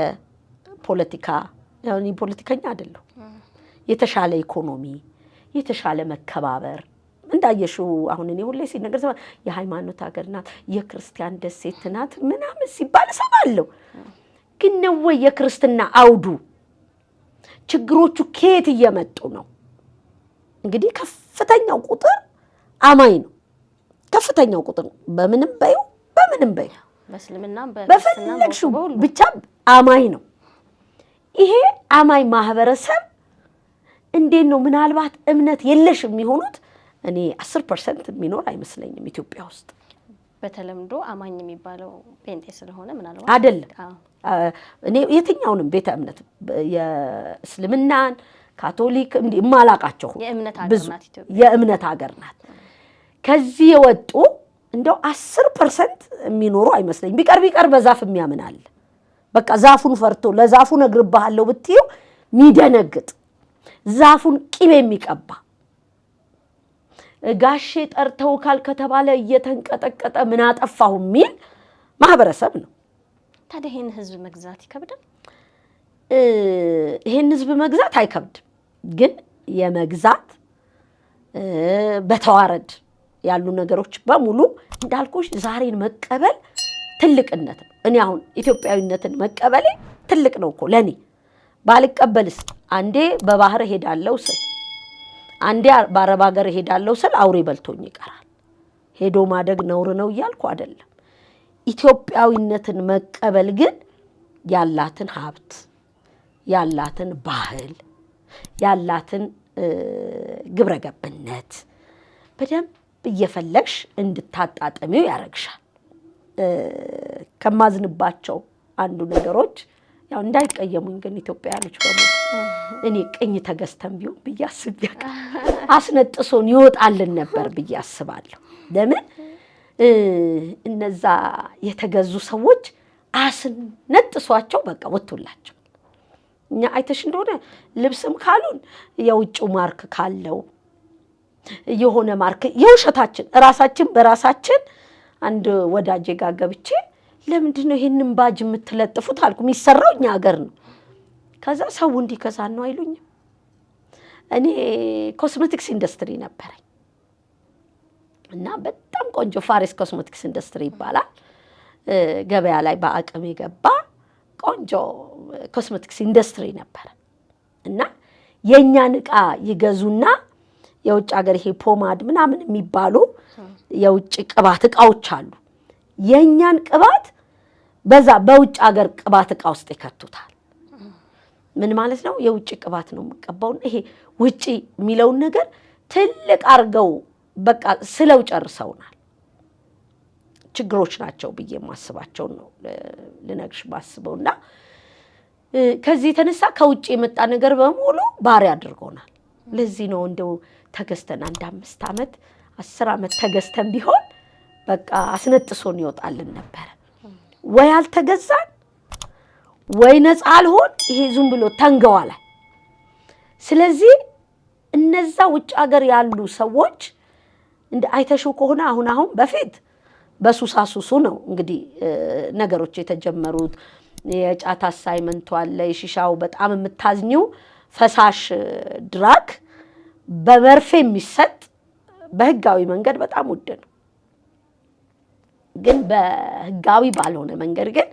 ፖለቲካ ያው እኔ ፖለቲከኛ አይደለሁ፣ የተሻለ ኢኮኖሚ፣ የተሻለ መከባበር እንዳየሽው አሁን እኔ ሁሌ ሲነገር የሃይማኖት ሀገር ናት፣ የክርስቲያን ደሴት ናት ምናምን ሲባል እሰማለሁ። ግን ነው ወይ የክርስትና አውዱ ችግሮቹ ከየት እየመጡ ነው? እንግዲህ ከፍተኛው ቁጥር አማኝ ነው። ከፍተኛው ቁጥር በምንም በይው በእስልምናም በፈለግሽው ብቻ አማኝ ነው። ይሄ አማኝ ማህበረሰብ እንዴት ነው ምናልባት እምነት የለሽ የሚሆኑት? እኔ 10% የሚኖር አይመስለኝም ኢትዮጵያ ውስጥ። በተለምዶ አማኝ የሚባለው ጴንጤ ስለሆነ ምናልባት አይደለም። እኔ የትኛውንም ቤተ እምነት የእስልምናን ካቶሊክ እንዲህ የማላቃቸው የእምነት ሀገር ናት። ከዚህ የወጡ እንደው 10% የሚኖሩ አይመስለኝም። ቢቀር በዛፍ የሚያምን አለ። በቃ ዛፉን ፈርቶ ለዛፉ ነግርብሃለሁ ብትይው ሚደነግጥ፣ ዛፉን ቂቤ የሚቀባ ጋሼ ጠርተው ከተባለ እየተንቀጠቀጠ ምን አጠፋሁ የሚል ማህበረሰብ ነው። ታዲያ ይሄን ህዝብ መግዛት ይከብዳል? ይሄን ህዝብ መግዛት አይከብድም። ግን የመግዛት በተዋረድ ያሉ ነገሮች በሙሉ እንዳልኩሽ ዛሬን መቀበል ትልቅነት ነው። እኔ አሁን ኢትዮጵያዊነትን መቀበሌ ትልቅ ነው እኮ ለኔ። ባልቀበልስ አንዴ በባህር ሄዳለሁ ስል አንዴ በአረብ ሀገር ሄዳለሁ ስል አውሬ በልቶኝ ይቀራል። ሄዶ ማደግ ነውር ነው እያልኩ አይደለም። ኢትዮጵያዊነትን መቀበል ግን ያላትን ሀብት፣ ያላትን ባህል፣ ያላትን ግብረገብነት በደንብ እየፈለግሽ እንድታጣጥሚው ያረግሻል። ከማዝንባቸው አንዱ ነገሮች ያው እንዳይቀየሙኝ ግን ኢትዮጵያውያኖች በሙሉ እኔ ቅኝ ተገዝተን ቢሆን ብዬ አስቤያለሁ። አስነጥሶን ይወጣልን ነበር ብዬ አስባለሁ። ለምን እነዛ የተገዙ ሰዎች አስነጥሷቸው በቃ ወጥቶላቸው። እኛ አይተሽ እንደሆነ ልብስም ካሉን የውጭው ማርክ ካለው የሆነ ማርክ የውሸታችን ራሳችን በራሳችን አንድ ወዳጄ ጋር ገብቼ ለምንድን ነው ይሄንን ባጅ የምትለጥፉት አልኩ። የሚሰራው እኛ ሀገር ነው። ከዛ ሰው እንዲከሳን ነው አይሉኝም። እኔ ኮስሜቲክስ ኢንዱስትሪ ነበረኝ እና በጣም ቆንጆ ፋሪስ ኮስሜቲክስ ኢንዱስትሪ ይባላል። ገበያ ላይ በአቅም የገባ ቆንጆ ኮስሜቲክስ ኢንዱስትሪ ነበር እና የእኛን ዕቃ ይገዙና የውጭ ሀገር ይሄ ፖማድ ምናምን የሚባሉ የውጭ ቅባት ዕቃዎች አሉ። የእኛን ቅባት በዛ በውጭ ሀገር ቅባት ዕቃ ውስጥ ይከቱታል። ምን ማለት ነው? የውጭ ቅባት ነው የምቀባውን ይሄ ውጪ የሚለውን ነገር ትልቅ አድርገው በቃ ስለው ጨርሰውናል። ችግሮች ናቸው ብዬ የማስባቸው ነው ልነግርሽ ባስበውና ከዚህ የተነሳ ከውጭ የመጣ ነገር በሙሉ ባሪ አድርጎናል። ለዚህ ነው እንደው ተገዝተን 5 ዓመት 10 ዓመት ተገዝተን ቢሆን በቃ አስነጥሶን ይወጣልን ነበር። ወይ አልተገዛን ወይ ነፃ አልሆን ይሄ ዝም ብሎ ተንገዋለ። ስለዚህ እነዛ ውጭ ሀገር ያሉ ሰዎች እንደ አይተሽው ከሆነ አሁን በፊት በሱሳሱሱ ነው እንግዲህ ነገሮች የተጀመሩት። የጫት አሳይመንቱ አለ፣ የሺሻው በጣም የምታዝኘው ፈሳሽ ድራግ በመርፌ የሚሰጥ በህጋዊ መንገድ በጣም ውድ ነው። ግን በህጋዊ ባልሆነ መንገድ ግን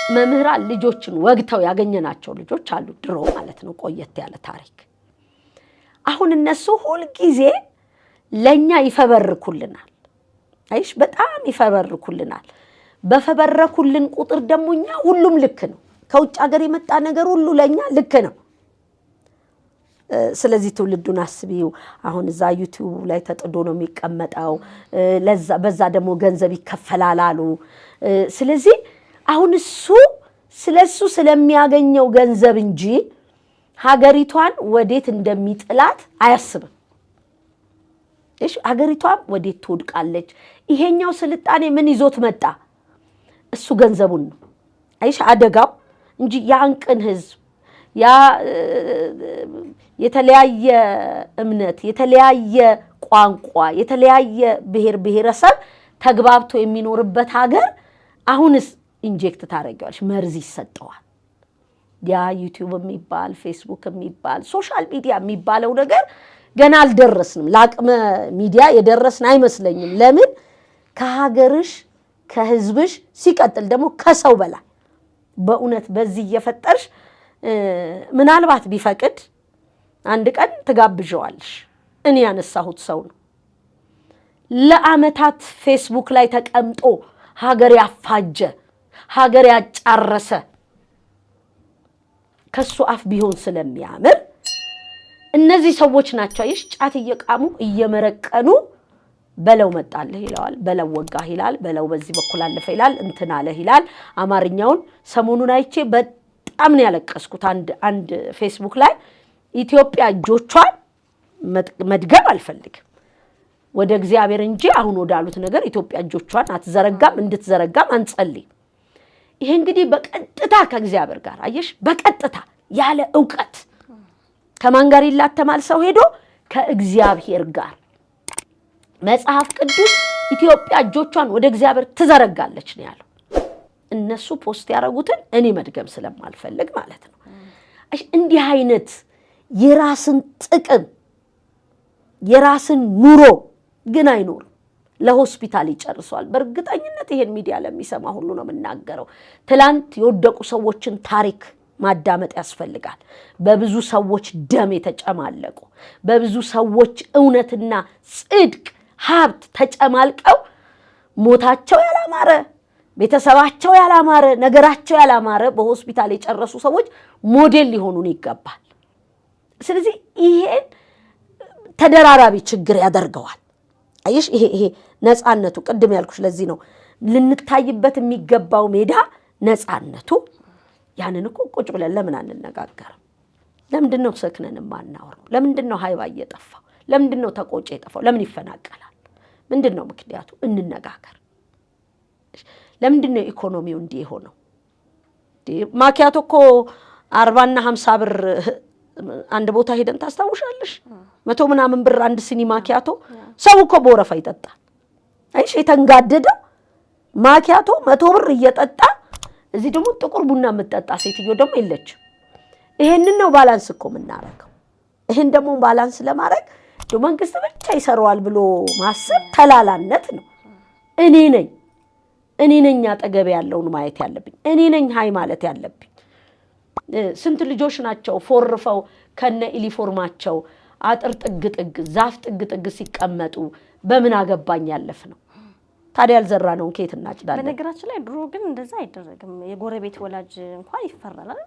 መምህራን ልጆችን ወግተው ያገኘናቸው ልጆች አሉ፣ ድሮ ማለት ነው፣ ቆየት ያለ ታሪክ። አሁን እነሱ ሁልጊዜ ለኛ ይፈበርኩልናል። አይሽ በጣም ይፈበርኩልናል። በፈበረኩልን ቁጥር ደግሞ እኛ ሁሉም ልክ ነው። ከውጭ ሀገር የመጣ ነገር ሁሉ ለኛ ልክ ነው። ስለዚህ ትውልዱን አስቢው። አሁን እዛ ዩቲዩብ ላይ ተጥዶ ነው የሚቀመጠው። በዛ ደግሞ ገንዘብ ይከፈላል አሉ። ስለዚህ አሁን ስለሱ ስለሚያገኘው ገንዘብ እንጂ ሀገሪቷን ወዴት እንደሚጥላት አያስብም። እሺ ሀገሪቷን ወዴት ትወድቃለች? ይሄኛው ስልጣኔ ምን ይዞት መጣ? እሱ ገንዘቡን ነው። አይሽ አደጋው እንጂ ያንቅን ህዝብ ያ የተለያየ እምነት፣ የተለያየ ቋንቋ፣ የተለያየ ብሔር ብሔረሰብ ተግባብቶ የሚኖርበት ሀገር አሁንስ ኢንጀክት ታደርጊዋለሽ፣ መርዝ ይሰጠዋል። ያ ዩቲዩብ የሚባል ፌስቡክ የሚባል ሶሻል ሚዲያ የሚባለው ነገር ገና አልደረስንም። ለአቅመ ሚዲያ የደረስን አይመስለኝም። ለምን? ከሀገርሽ ከህዝብሽ ሲቀጥል ደግሞ ከሰው በላይ በእውነት በዚህ እየፈጠርሽ ምናልባት ቢፈቅድ አንድ ቀን ትጋብዣዋለሽ። እኔ ያነሳሁት ሰው ነው። ለአመታት ፌስቡክ ላይ ተቀምጦ ሀገር ያፋጀ ሀገር ያጫረሰ ከሱ አፍ ቢሆን ስለሚያምር እነዚህ ሰዎች ናቸው አይሽ ጫት እየቃሙ እየመረቀኑ በለው መጣልህ ይላል፣ በለው ወጋህ ይላል፣ በለው በዚህ በኩል አለፈ ይላል፣ እንትን አለ ይላል። አማርኛውን ሰሞኑን አይቼ በጣም ነው ያለቀስኩት። አንድ ፌስቡክ ላይ ኢትዮጵያ እጆቿን መድገም አልፈልግም ወደ እግዚአብሔር እንጂ አሁን ወዳሉት ነገር ኢትዮጵያ እጆቿን አትዘረጋም፣ እንድትዘረጋም አንጸልይ። ይሄ እንግዲህ በቀጥታ ከእግዚአብሔር ጋር አየሽ፣ በቀጥታ ያለ ዕውቀት ከማን ጋር ይላተማል ሰው ሄዶ? ከእግዚአብሔር ጋር። መጽሐፍ ቅዱስ ኢትዮጵያ እጆቿን ወደ እግዚአብሔር ትዘረጋለች ነው ያለው። እነሱ ፖስት ያደረጉትን እኔ መድገም ስለማልፈልግ ማለት ነው። እንዲህ አይነት የራስን ጥቅም የራስን ኑሮ ግን አይኖርም። ለሆስፒታል ይጨርሷል። በእርግጠኝነት ይሄን ሚዲያ ለሚሰማ ሁሉ ነው የምናገረው። ትላንት የወደቁ ሰዎችን ታሪክ ማዳመጥ ያስፈልጋል። በብዙ ሰዎች ደም የተጨማለቁ፣ በብዙ ሰዎች እውነትና ጽድቅ ሀብት ተጨማልቀው ሞታቸው ያላማረ፣ ቤተሰባቸው ያላማረ፣ ነገራቸው ያላማረ በሆስፒታል የጨረሱ ሰዎች ሞዴል ሊሆኑን ይገባል። ስለዚህ ይሄን ተደራራቢ ችግር ያደርገዋል። አይሽ ይሄ ነፃነቱ ቅድም ያልኩሽ ለዚህ ነው ልንታይበት የሚገባው ሜዳ ነፃነቱ። ያንን እኮ ቁጭ ብለን ለምን አንነጋገርም? ለምንድነው ሰክነን ማናወራው? ለምንድነው ሃይባ እየጠፋው? ለምንድነው ተቆጨ የጠፋው? ለምን ይፈናቀላል? ምንድነው ምክንያቱ? እንነጋገር። ለምንድነው ኢኮኖሚው እንዲህ ሆነው? ማኪያቶ እኮ 40 እና 50 ብር አንድ ቦታ ሄደን ታስታውሻለሽ? 100 ምናምን ብር አንድ ሲኒ ማኪያቶ ሰው እኮ በወረፋ ይጠጣል። አይሽ የተንጋደደው ማኪያቶ 100 ብር እየጠጣ እዚህ ደግሞ ጥቁር ቡና የምትጠጣ ሴትዮ ደግሞ የለችም። ይሄንን ነው ባላንስ እኮ የምናረገው። ይሄን ደግሞ ባላንስ ለማድረግ መንግስት ብቻ ይሰራዋል ብሎ ማሰብ ተላላነት ነው። እኔ ነኝ አጠገብ ያለውን ማየት ያለብኝ። እኔ ነኝ ሃይ ማለት ያለብኝ። ስንት ልጆች ናቸው ፎርፈው ከነ ዩኒፎርማቸው አጥር ጥግ ጥግ ዛፍ ጥግ ጥግ ሲቀመጡ በምን አገባኝ ያለፍ ነው። ታዲያ ያልዘራነውን ከየት እናጭዳለን? በነገራችን ላይ ድሮ ግን እንደዛ አይደረግም። የጎረቤት ወላጅ እንኳን ይፈራል አይደል?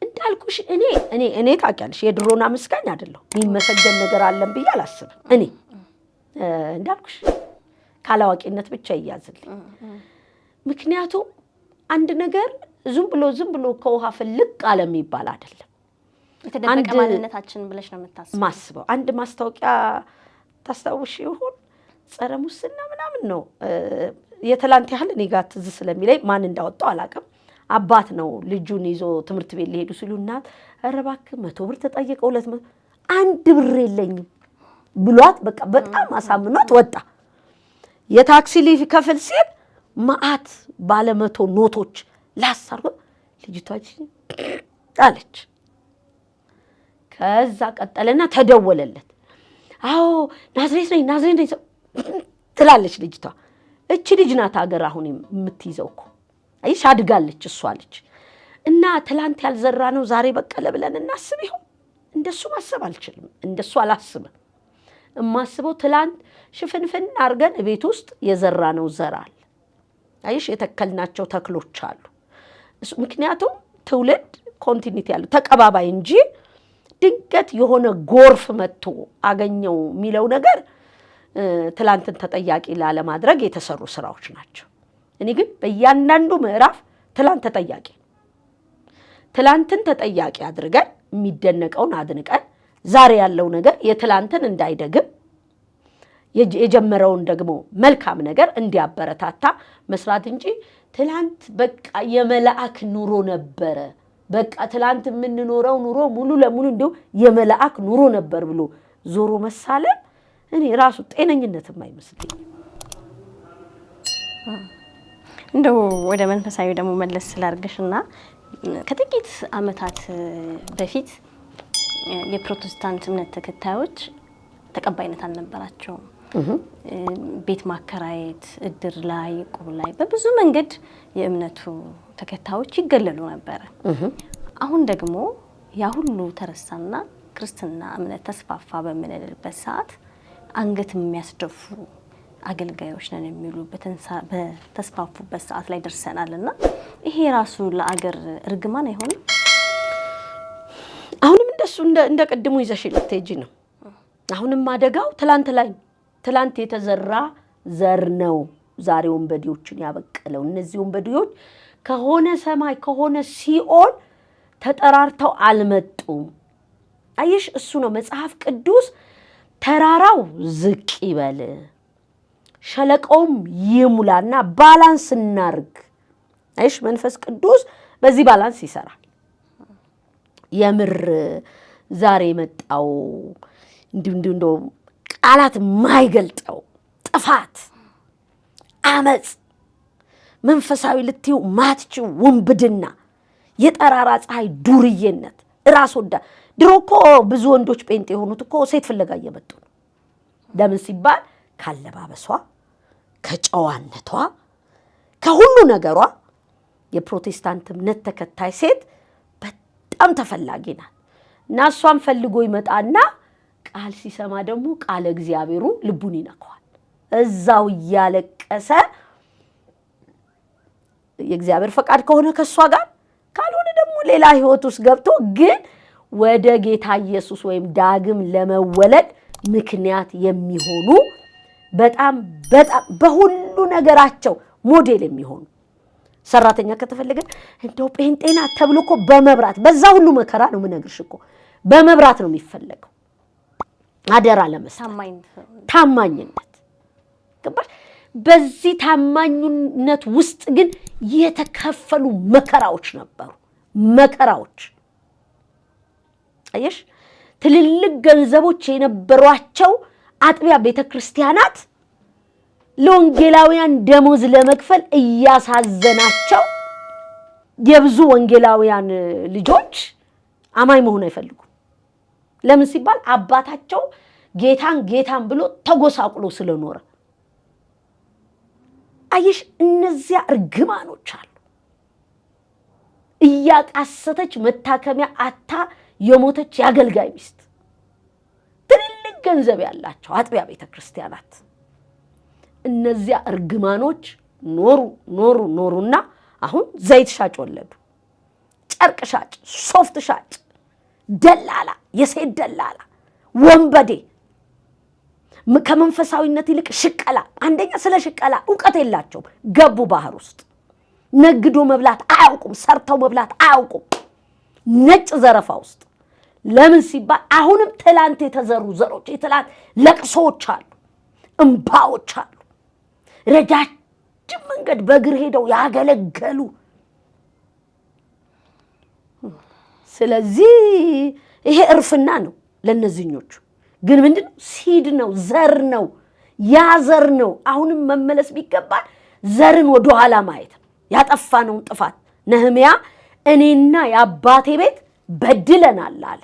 እንዳልኩሽ እኔ ታውቂያለሽ የድሮና መስጋኝ አይደለሁ። የሚመሰገን ነገር አለን ብዬ አላስብም። እኔ እንዳልኩሽ ካላዋቂነት ብቻ ይያዝልኝ። ምክንያቱም አንድ ነገር ዝም ብሎ ከውሃ ፍልቅ አለ የሚባል አይደለም። የተደበቀ ማንነታችን ብለሽ ነው የምታስበው። አንድ ማስታወቂያ ታስታውሽ ይሆን? ጸረ ሙስና ምናምን ነው። የትላንት ያህል እኔ ጋር ትዝ ስለሚለኝ ማን እንዳወጣው አላውቅም። አባት ነው ልጁን ይዞ ትምህርት ቤት ሊሄዱ ሲሉ እናት ኧረ እባክህ 100 ብር ተጠየቀ 200 አንድ ብር የለኝም ብሏት በቃ በጣም አሳምኗት ወጣ። የታክሲ ሊከፍል ሲል ማአት ባለ 100 ኖቶች ላሳርጎ ልጅቷ አለች። ከዛ ቀጠለና ተደወለለት። አዎ ናዝሬት ነኝ ትላለች ልጅቷ። እቺ ልጅ ናት ሀገር አሁን የምትይዘው እኮ አይሽ አድጋለች እሷ ልጅ። እና ትላንት ያልዘራ ነው ዛሬ በቀለ ብለን እናስብ ይሆን? እንደሱ ማሰብ አልችልም። እንደሱ አላስብም። እማስበው ትላንት ሽፍንፍን አርገን ቤት ውስጥ የዘራ ነው ዘራል አይሽ የተከልናቸው ተክሎች አሉ። ምክንያቱም ትውልድ ኮንቲኒቲ ያለው ተቀባባይ እንጂ ድንገት የሆነ ጎርፍ መጥቶ አገኘው የሚለው ነገር ትላንትን ተጠያቂ ላለማድረግ የተሰሩ ስራዎች ናቸው። እኔ ግን በእያንዳንዱ ምዕራፍ ትላንት ትላንትን ተጠያቂ አድርገን የሚደነቀውን አድንቀን ዛሬ ያለው ነገር የትላንትን እንዳይደግም የጀመረውን ደግሞ መልካም ነገር እንዲያበረታታ መስራት እንጂ ትላንት በቃ የመላእክ ኑሮ ነበረ፣ በቃ ትላንት የምንኖረው ኑሮ ሙሉ ለሙሉ እንደው የመላእክ ኑሮ ነበር ብሎ ዞሮ መሳለም እኔ ራሱ ጤነኝነትም አይመስልኝም። እንደው ወደ መንፈሳዊ ደግሞ መለስ ስላርግሽና ከጥቂት ዓመታት በፊት የፕሮቴስታንት እምነት ተከታዮች ተቀባይነት አልነበራቸውም። ቤት ማከራየት፣ እድር ላይ፣ ቁብ ላይ በብዙ መንገድ የእምነቱ ተከታዮች ይገለሉ ነበር። አሁን ደግሞ ያ ሁሉ ተረሳና ክርስትና እምነት ተስፋፋ በምንልበት ሰዓት አንገት የሚያስደፉ አገልጋዮች ነን የሚሉ በተስፋፉበት ሰዓት ላይ ደርሰናልና ይሄ ራሱ ለአገር እርግማን አይሆንም? አሁንም እንደሱ እንደ ቀድሞ ይዘሽ ልትሄጂ ነው። አሁንም አደጋው ትላንት ላይ ትላንት የተዘራ ዘር ነው ዛሬ ወንበዴዎችን ያበቀለው። እነዚህ ወንበዴዎች ከሆነ ሰማይ ከሆነ ሲኦል ተጠራርተው አልመጡም። አይሽ እሱ ነው መጽሐፍ ቅዱስ ተራራው ዝቅ ይበል ሸለቆም ይሙላና ባላንስ እናርግ። አይሽ መንፈስ ቅዱስ በዚህ ባላንስ ይሰራል። የምር ዛሬ መጣው እንዲሁ ቃላት ማይገልጠው ጥፋት፣ አመጽ፣ መንፈሳዊ ልትዩ ማትችው ውንብድና፣ የጠራራ ፀሐይ ዱርዬነት፣ ራስ ወዳ። ድሮ እኮ ብዙ ወንዶች ጴንጤ የሆኑት እኮ ሴት ፍለጋ እየመጡ ነው። ለምን ሲባል ካለባበሷ፣ ከጨዋነቷ፣ ከሁሉ ነገሯ የፕሮቴስታንት እምነት ተከታይ ሴት በጣም ተፈላጊ ናት። እና እሷን ፈልጎ ይመጣና ቃል ሲሰማ ደግሞ ቃለ እግዚአብሔሩ ልቡን ይነካዋል። እዛው እያለቀሰ የእግዚአብሔር ፈቃድ ከሆነ ከሷ ጋር ካልሆነ ደግሞ ሌላ ህይወት ውስጥ ገብቶ ግን ወደ ጌታ ኢየሱስ ወይም ዳግም ለመወለድ ምክንያት የሚሆኑ በጣም በሁሉ ነገራቸው ሞዴል የሚሆኑ ሰራተኛ ከተፈለገ እንደው ጴንጤና ተብሎ እኮ በመብራት በዛ ሁሉ መከራ ነው የምነግርሽ እኮ በመብራት ነው የሚፈለገው አደራ ለመስጠት ታማኝነት ገባሽ በዚህ ታማኝነት ውስጥ ግን የተከፈሉ መከራዎች ነበሩ መከራዎች አየሽ ትልልቅ ገንዘቦች የነበሯቸው አጥቢያ ቤተክርስቲያናት ለወንጌላውያን ደሞዝ ለመክፈል እያሳዘናቸው የብዙ ወንጌላውያን ልጆች አማኝ መሆን አይፈልጉም ለምን ሲባል አባታቸው ጌታን ብሎ ተጎሳቁሎ ስለኖረ አየሽ እነዚያ እርግማኖች አሉ እያቃሰተች መታከሚያ አታ የሞተች ያገልጋይ ሚስት ትልልቅ ገንዘብ ያላቸው አጥቢያ ቤተክርስቲያናት እነዚያ እርግማኖች ኖሩና አሁን ዘይት ሻጭ ወለዱ ጨርቅ ሻጭ ሶፍት ሻጭ ደላላ የሴት ደላላ ወንበዴ ከመንፈሳዊነት ይልቅ ሽቀላ አንደኛ ስለ ሽቀላ ዕውቀት የላቸው ገቡ ባህር ውስጥ ነግዶ መብላት አያውቁም ሰርተው መብላት አያውቁም ነጭ ዘረፋ ውስጥ ለምን ሲባል አሁንም ትላንት የተዘሩ ዘሮች የትላንት ለቅሶዎች አሉ እንባዎች አሉ ረጃጅም መንገድ በእግር ሄደው ያገለገሉ ስለዚህ ይሄ እርፍና ነው ለነዚህኞቹ ግን ምንድነው ሲድ ነው ዘር ነው ያ ዘር ነው አሁንም መመለስ ቢገባል ዘርን ወደ ኋላ ማየት ያጠፋነውን ጥፋት ነህምያ እኔና የአባቴ ቤት በድለናል አለ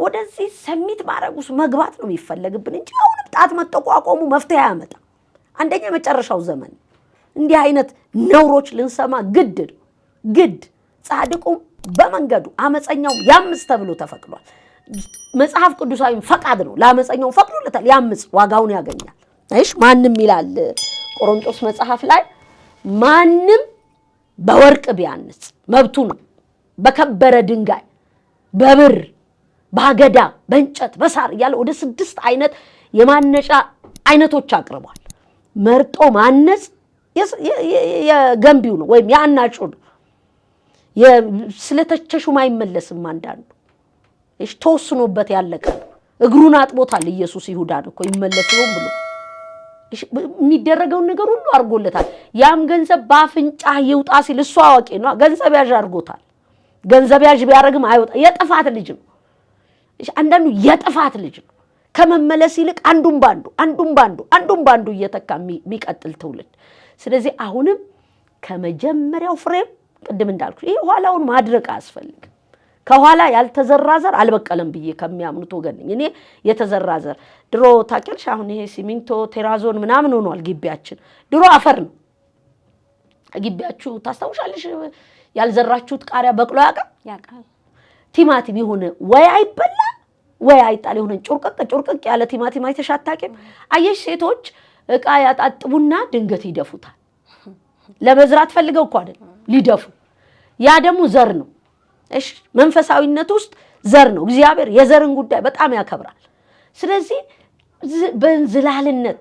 ወደዚህ ሰሚት ማረጉስ መግባት ነው የሚፈልግብን እንጂ አሁንም ጣት መጠቋቆሙ መፍትሄ ያመጣ አንደኛ መጨረሻው ዘመን እንዲህ አይነት ነውሮች ልንሰማ ግድ ጻድቁ በመንገዱ አመፀኛው ያምጽ ተብሎ ተፈቅዷል መጽሐፍ ቅዱሳዊ ፈቃድ ነው ለአመፀኛው ፈቅዶለታል ያምጽ ዋጋውን ያገኛል አይሽ ማንንም ይላል ቆሮንቶስ መጽሐፍ ላይ ማንንም በወርቅ ቢያንጽ መብቱ ነው በከበረ ድንጋይ በብር ባገዳ በእንጨት በሳር ያለ ወደ 6 አይነት የማነጫ አይነቶች አቅርቧል መርጦ ማነጽ የገንቢው ነው ወይም ያናጩ ነው ስለተቸሹ ማይመለስም አንዳንዱ እሺ ተወስኖበት ያለቀ እግሩን አጥቦታል ኢየሱስ ይሁዳን እኮ ይመለስ ነው ብሎ የሚደረገው ነገር ሁሉ አርጎለታል ያም ገንዘብ ባፍንጫ ይውጣ ሲል እሱ አዋቂ ነው ገንዘብ ያዥ አርጎታል ገንዘብ ያዥ ቢያረግም አይወጣ የጥፋት ልጅ ነው እሺ አንዳንዱ የጥፋት ልጅ ነው ከመመለስ ይልቅ አንዱን ባንዱ እየተካ የሚቀጥል ትውልድ ስለዚህ አሁንም ከመጀመሪያው ፍሬም ቅድም እንዳልኩ ይሄ ኋላውን ማድረቅ አያስፈልግም ከኋላ ያልተዘራ ዘር አልበቀለም ብዬ ከሚያምኑት ወገን ነኝ እኔ የተዘራ ዘር ድሮ ታውቂያለሽ አሁን ይሄ ሲሚንቶ ቴራዞን ምናምን ሆኗል ግቢያችን ድሮ አፈር ነው ግቢያችሁ ታስታውሻለሽ ያልዘራችሁት ቃሪያ በቅሎ ያውቃል ቲማቲም ይሁን ወይ አይበላ ወይ አይጣል ይሁን ጩርቅቅ ያለ ቲማቲም አይተሻታቂም አየሽ ሴቶች እቃ ያጣጥቡና ድንገት ይደፉታል ለመዝራት ፈልገው እኮ አይደል ሊደፉ ያ ደግሞ ዘር ነው እሺ መንፈሳዊነት ውስጥ ዘር ነው እግዚአብሔር የዘርን ጉዳይ በጣም ያከብራል ስለዚህ በእንዝላልነት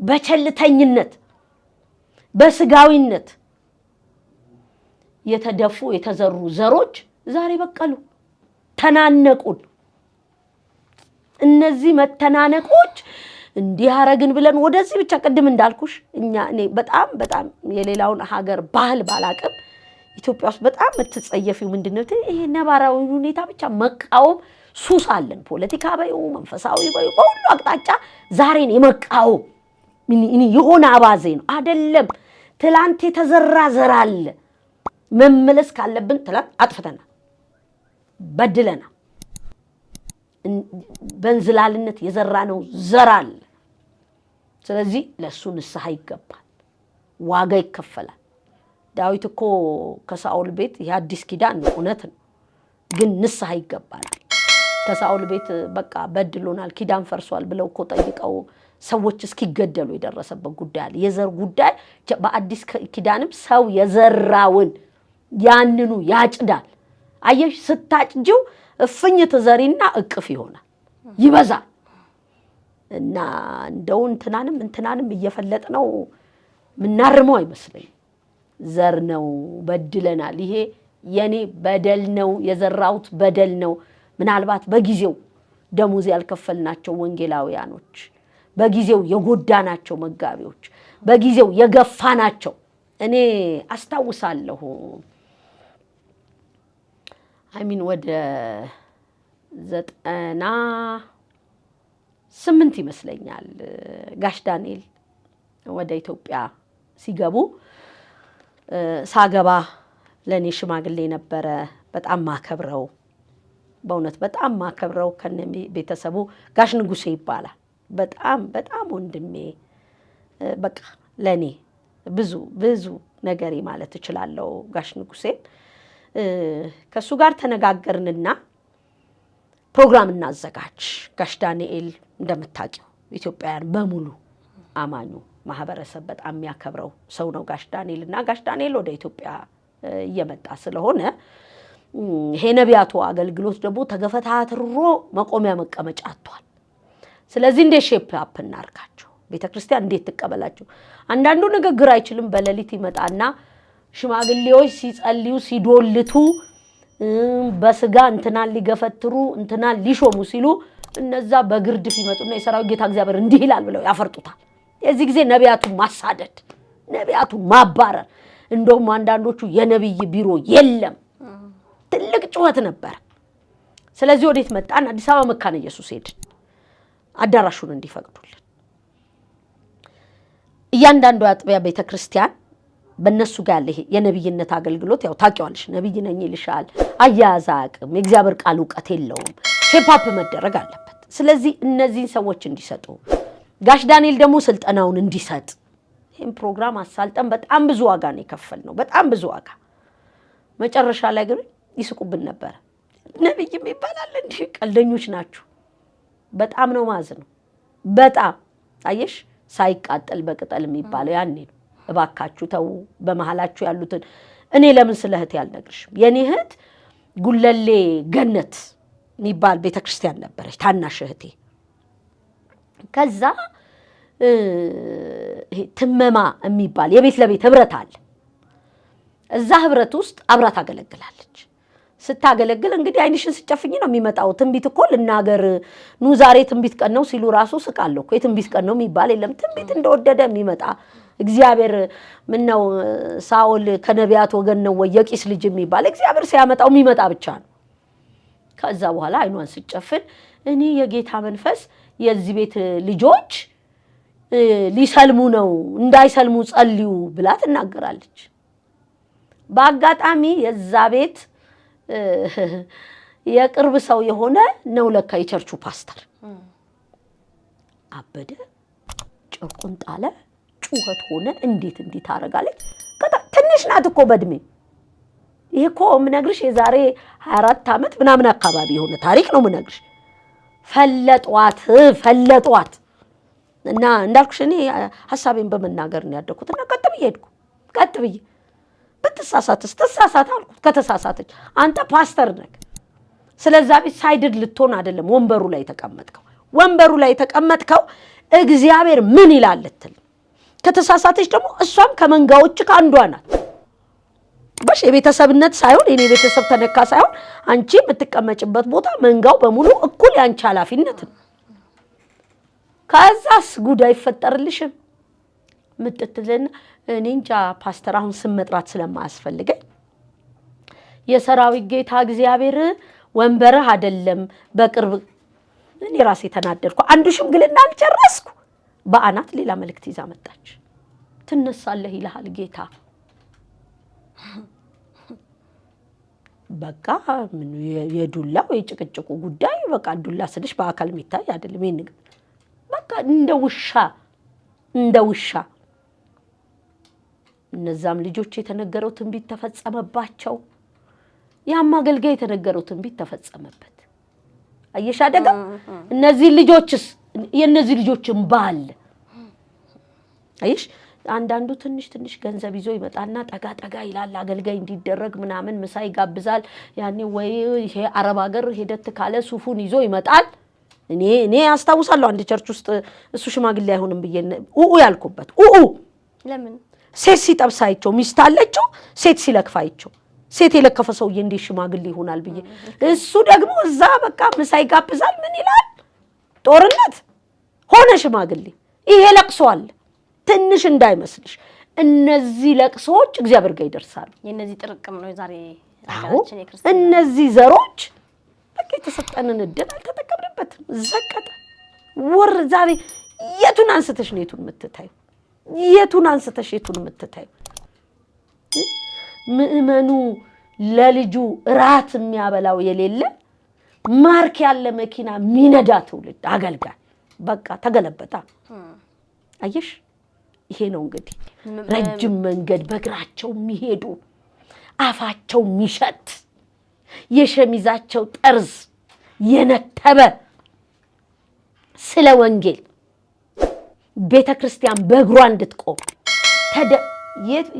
በቸልተኝነት በስጋዊነት የተደፉ የተዘሩ ዘሮች ዛሬ በቀሉ ተናነቁን እነዚህ መተናነቆች እንዲያረግን ብለን ወደዚህ ብቻ ቀድም እንዳልኩሽ እኔ በጣም የሌላውን ሀገር ባህል ባላቀም ኢትዮጵያ ውስጥ በጣም የምትጸየፊው ምንድነው ይሄ ነባራዊ ሁኔታ ብቻ መቃወም ሱስ አለን ፖለቲካ ባዩ መንፈሳዊ ባዩ በሁሉ አቅጣጫ ዛሬን የመቃወም የሆነ አባዜ ነው አይደለም ትላንት የተዘራ ዘር አለ መመለስ ካለብን ትላንት አጥፍተናል በድለናል በእንዝላልነት የዘራነው ዘር አለ ስለዚህ ለሱ ንስሐ ይገባል ዋጋ ይከፈላል ዳዊት እኮ ከሳኦል ቤት የአዲስ ኪዳን ነው እውነት ነው ግን ንስሐ ይገባል ከሳኦል ቤት በቃ በድሎናል ኪዳን ፈርሷል ብለው እኮ ጠይቀው ሰዎች እስኪገደሉ የደረሰበት ጉዳይ አለ የዘር ጉዳይ በአዲስ ኪዳንም ሰው የዘራውን ያንኑ ያጭዳል አየሽ ስታጭጂው እፍኝት ዘሪና እቅፍ ይሆናል ይበዛል እና እንደው እንትናንም እየፈለጥ ነው ምናርመው አይመስለኝ። ዘር ነው በድለናል። ይሄ የኔ በደል ነው፣ የዘራሁት በደል ነው። ምናልባት በጊዜው ደሞዝ ያልከፈልናቸው ወንጌላውያኖች፣ በጊዜው የጎዳናቸው መጋቢዎች፣ በጊዜው የገፋናቸው እኔ አስታውሳለሁ። ወደ 98 ይመስለኛል ጋሽ ዳንኤል ወደ ኢትዮጵያ ሲገቡ ሳገባ ለኔ ሽማግሌ ነበረ። በጣም ማከብረው፣ በእውነት በጣም ማከብረው ከነ ቤተሰቡ ጋሽ ንጉሴ ይባላል። በጣም ወንድሜ፣ በቃ ለኔ ብዙ ነገሬ ማለት እችላለሁ ጋሽ ንጉሴን። ከሱ ጋር ተነጋገርንና ፕሮግራም እናዘጋጅ። ጋሽ ዳንኤል እንደምታውቂው ኢትዮጵያውያን በሙሉ አማኙ ማህበረሰብ በጣም የሚያከብረው ሰው ነው ጋሽ ዳንኤል። እና ጋሽ ዳንኤል ወደ ኢትዮጵያ እየመጣ ስለሆነ ይሄ ነቢያቱ አገልግሎት ደግሞ ተገፈታትሮ መቆሚያ መቀመጫ አጥቷል። ስለዚህ እንዴት ሼፕ አፕ እናርጋቸው፣ ቤተክርስቲያን እንዴት ትቀበላቸው? አንዳንዱ ንግግር አይችልም። በሌሊት ይመጣና ሽማግሌዎች ሲጸልዩ ሲዶልቱ በስጋ እንትናን ሊገፈትሩ እንትናን ሊሾሙ ሲሉ እነዛ በግርድፍ ይመጡና የሰራዊት ጌታ እግዚአብሔር እንዲህ ይላል ብለው ያፈርጡታል። የዚህ ጊዜ ነቢያቱን ማሳደድ፣ ነቢያቱን ማባረር። እንደውም አንዳንዶቹ የነቢይ ቢሮ የለም፣ ትልቅ ጩኸት ነበር። ስለዚህ ወዴት መጣን? አዲስ አበባ መካነ ኢየሱስ ሄድን፣ አዳራሹን እንዲፈቅዱልን። እያንዳንዱ አጥቢያ ቤተክርስቲያን በእነሱ ጋር ያለ የነቢይነት አገልግሎት ያው ታውቂዋለሽ፣ ነቢይ ነኝ ይልሻል፣ አያያዝ አያውቅም፣ የእግዚአብሔር ቃል እውቀት የለውም፣ ሼፓፕ መደረግ አለበት። ስለዚህ እነዚህን ሰዎች እንዲሰጡ ጋሽ ዳንኤል ደግሞ ስልጠናውን እንዲሰጥ ይህም ፕሮግራም አሳልጠን በጣም ብዙ ዋጋ ነው የከፈልነው፣ በጣም ብዙ ዋጋ። መጨረሻ ላይ ግን ይስቁብን ነበረ። ነቢይም ይባላል እንዲህ ቀልደኞች ናችሁ። በጣም ነው ማዝነው። በጣም አየሽ፣ ሳይቃጠል በቅጠል የሚባለው ያኔ ነው። እባካችሁ ተው፣ በመሃላችሁ ያሉትን እኔ ለምን ስለ እህቴ አልነግርሽም? የኔ እህት ጉለሌ ገነት የሚባል ቤተክርስቲያን ነበረች፣ ታናሽ እህቴ። ከዛ ትመማ የሚባል የቤት ለቤት ህብረት አለ። እዛ ህብረት ውስጥ አብራ ታገለግላለች። ስታገለግል እንግዲህ አይንሽን ስጨፍኝ ነው የሚመጣው። ትንቢት እኮ ልናገር ኑ ዛሬ ትንቢት ቀን ነው ሲሉ ራሱ ስቃለሁ እኮ። የትንቢት ቀን ነው የሚባል የለም። ትንቢት እንደወደደ የሚመጣ እግዚአብሔር ምነው ሳኦል ከነቢያት ወገን ነው ወይ የቂስ ልጅ የሚባል እግዚአብሔር ሲያመጣው የሚመጣ ብቻ ነው። ከዛ በኋላ አይኗን ስጨፍን እኔ የጌታ መንፈስ የዚህ ቤት ልጆች ሊሰልሙ ነው እንዳይሰልሙ ጸልዩ ብላ ትናገራለች። በአጋጣሚ የዛ ቤት የቅርብ ሰው የሆነ ነው ለካ የቸርቹ ፓስተር። አበደ፣ ጨርቁን ጣለ፣ ጩኸት ሆነ። እንዴት ታረጋለች? ትንሽ ናት እኮ በእድሜ። ይሄ እኮ የምነግርሽ የዛሬ 24 ዓመት ምናምን አካባቢ የሆነ ታሪክ ነው የምነግርሽ። ፈለጧት እና እንዳልኩሽ እኔ ሐሳቤን በመናገር ነው ያደኩት። እና ቀጥ ብዬ ሄድኩ። ቀጥ ብዬ ብትሳሳትስ ተሳሳት አልኩት። ከተሳሳተች አንተ ፓስተር ነህ፣ ስለዛ ቤት ሳይድድ ልትሆን አይደለም ወንበሩ ላይ ተቀመጥከው። ወንበሩ ላይ ተቀመጥከው እግዚአብሔር ምን ይላል ልትል። ከተሳሳተች ደግሞ እሷም ከመንጋዎች ከአንዷ ናት። በሽ የቤተሰብነት ሳይሆን የኔ ቤተሰብ ተነካ ሳይሆን አንቺ የምትቀመጭበት ቦታ መንጋው በሙሉ እኩል ያንቺ ኃላፊነት ነው። ከዛስ ጉዳይ ይፈጠርልሽም ምጥትልና እኔ እንጃ ፓስተር አሁን ስም መጥራት ስለማያስፈልገኝ የሰራዊት ጌታ እግዚአብሔር ወንበርህ አይደለም በቅርብ እኔ ራሴ ተናደድኩ። አንዱ ሽምግልና አልጨረስኩ በአናት ሌላ መልእክት ይዛ መጣች። ትነሳለህ ይልሃል ጌታ። በቃ ምን የዱላው የጭቅጭቁ ጉዳይ በቃ ዱላ ስልሽ በአካል የሚታይ አይደለም። ይሄን በቃ እንደ ውሻ እነዛም ልጆች የተነገረው ትንቢት ተፈጸመባቸው። ያም አገልጋይ የተነገረው ትንቢት ተፈጸመበት። አየሽ አደጋ። እነዚህ ልጆችስ የነዚህ ልጆችን ባል አይሽ አንዳንዱ ትንሽ ገንዘብ ይዞ ይመጣና ጠጋ ይላል። አገልጋይ እንዲደረግ ምናምን ምሳ ይጋብዛል። ያኔ ወይ ይሄ አረብ ሀገር ሄደት ካለ ሱፉን ይዞ ይመጣል። እኔ አስታውሳለሁ አንድ ቸርች ውስጥ እሱ ሽማግሌ አይሆንም ብዬ ያልኩበት ለምን ሴት ሲጠብሳይቸው ሚስት አለችው ሴት ሲለክፋይቸው ሴት የለከፈ ሰውዬ እንዴት ሽማግሌ ይሆናል ብዬ እሱ ደግሞ እዛ በቃ ምሳ ይጋብዛል ምን ይላል ጦርነት ሆነ ሽማግሌ ይሄ ለቅሶ አለ ትንሽ እንዳይመስልሽ እነዚህ ለቅሶች እግዚአብሔር ጋር ይደርሳሉ የነዚህ ጥርቅም ነው ዛሬ ሀገራችን የክርስቲያን እነዚህ ዘሮች በቃ የተሰጠንን እድል አልተጠቀምንበትም ዘቀጠ ወር ዛሬ የቱን አንስተሽ ነው የቱን የምትታዩ የቱን አንስተሽ የቱን የምትታዩ ምእመኑ ለልጁ ራት የሚያበላው የሌለ ማርክ ያለ መኪና ሚነዳ ትውልድ አገልጋይ በቃ ተገለበጣ አየሽ ይሄ ነው እንግዲህ ረጅም መንገድ በእግራቸው የሚሄዱ አፋቸው የሚሸት የሸሚዛቸው ጠርዝ የነተበ ስለ ወንጌል ቤተክርስቲያን በእግሯ እንድትቆም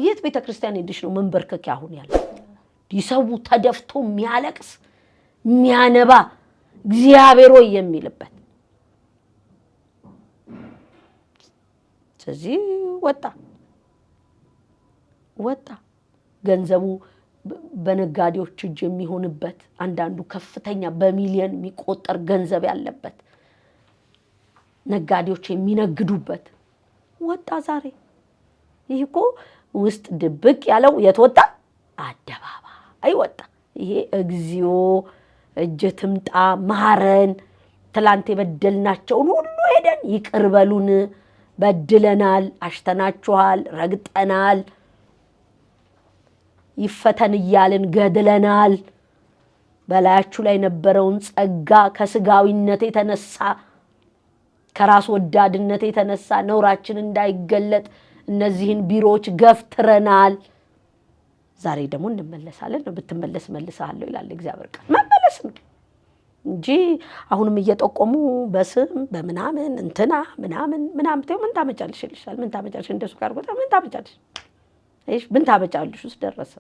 የት ቤተክርስቲያን ሄድሽ ነው መንበርከክ አሁን ያለው ይሰው ተደፍቶ የሚያለቅስ የሚያነባ እግዚአብሔር ሆይ የሚልበት ስለዚህ ወጣ ገንዘቡ በነጋዴዎች እጅ የሚሆንበት አንዳንዱ ከፍተኛ በሚሊዮን የሚቆጠር ገንዘብ ያለበት ነጋዴዎች የሚነግዱበት ወጣ ዛሬ ይሄ እኮ ውስጥ ድብቅ ያለው የት ወጣ አደባባይ ወጣ ይሄ እግዚኦ እጅ ትምጣ ማረን ትላንት የበደልናቸውን ሁሉ ሄደን ይቅር በሉን በድለናል አሽተናችኋል ረግጠናል ይፈተን እያልን ገድለናል በላያችሁ ላይ ነበረውን ጸጋ ከስጋዊነት የተነሳ ከራስ ወዳድነት የተነሳ ነውራችን እንዳይገለጥ እነዚህን ቢሮዎች ገፍትረናል ዛሬ ደግሞ እንመለሳለን ነው ብትመለስ መልሳለሁ ይላል እግዚአብሔር ቃል መመለስ ነው እንጂ አሁንም እየጠቆሙ በስም በመናምን እንትና ምናምን ተው ምን ታመጫልሽ ይልሻል ምን ታመጫልሽ እንደሱ ጋር ወጣ ምን ታመጫልሽ እሺ ምን ታመጫልሽ ውስጥ ደረሰ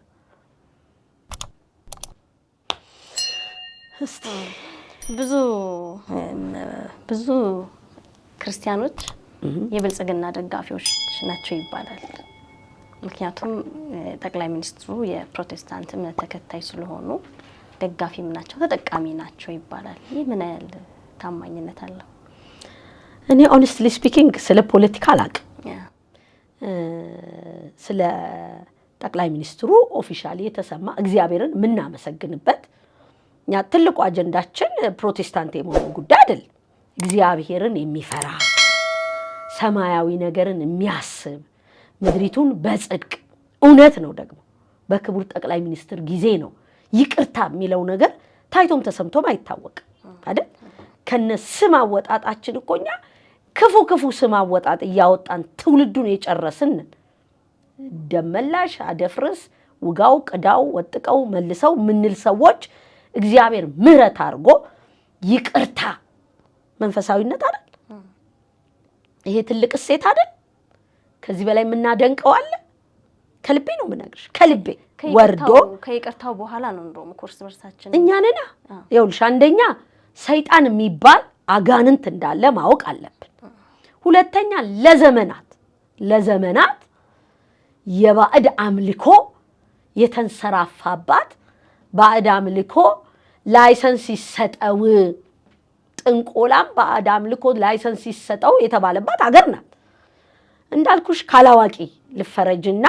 እስቲ ብዙ ክርስቲያኖች የብልጽግና ደጋፊዎች ናቸው ይባላል ምክንያቱም ጠቅላይ ሚኒስትሩ የፕሮቴስታንት እምነት ተከታይ ስለሆኑ ደጋፊም ናቸው ተጠቃሚ ናቸው ይባላል ይህ ምን ያህል ታማኝነት አለው እኔ ሆነስትሊ ስፒኪንግ ስለ ፖለቲካ አላቅ ስለ ጠቅላይ ሚኒስትሩ ኦፊሻሊ የተሰማ እግዚአብሔርን ምናመሰግንበት ያ ትልቁ አጀንዳችን ፕሮቴስታንት የመሆኑ ጉዳይ አይደል እግዚአብሔርን የሚፈራ ሰማያዊ ነገርን የሚያስብ ምድሪቱን በጽድቅ እውነት ነው ደግሞ በክቡር ጠቅላይ ሚኒስትር ጊዜ ነው ይቅርታ የሚለው ነገር ታይቶም ተሰምቶም አይታወቅ አይደል ከነ ስም አወጣጣችን እኮኛ ክፉ ስም አወጣጥ ያወጣን ትውልዱን የጨረስን ደመላሽ አደፍርስ ውጋው ቅዳው ወጥቀው መልሰው ምንል ሰዎች እግዚአብሔር ምህረት አርጎ ይቅርታ መንፈሳዊነት አይደል ይሄ ትልቅ ሴት አይደል ከዚህ በላይ ምናደንቀው አለ ከልቤ ነው ምናገርሽ ከልቤ ወርዶ ከይቅርታው በኋላ ነው እንደውም ኮርስ በርሳችን እኛ ነና ይኸውልሽ አንደኛ ሰይጣን የሚባል አጋንንት እንዳለ ማወቅ አለብን ሁለተኛ ለዘመናት የባዕድ አምልኮ የተንሰራፋባት ባዕድ አምልኮ ላይሰንስ ይሰጠው ጥንቆላም ባዕድ አምልኮ ላይሰንስ ይሰጠው የተባለባት ሀገር ናት እንዳልኩሽ ካላዋቂ ልፈረጅና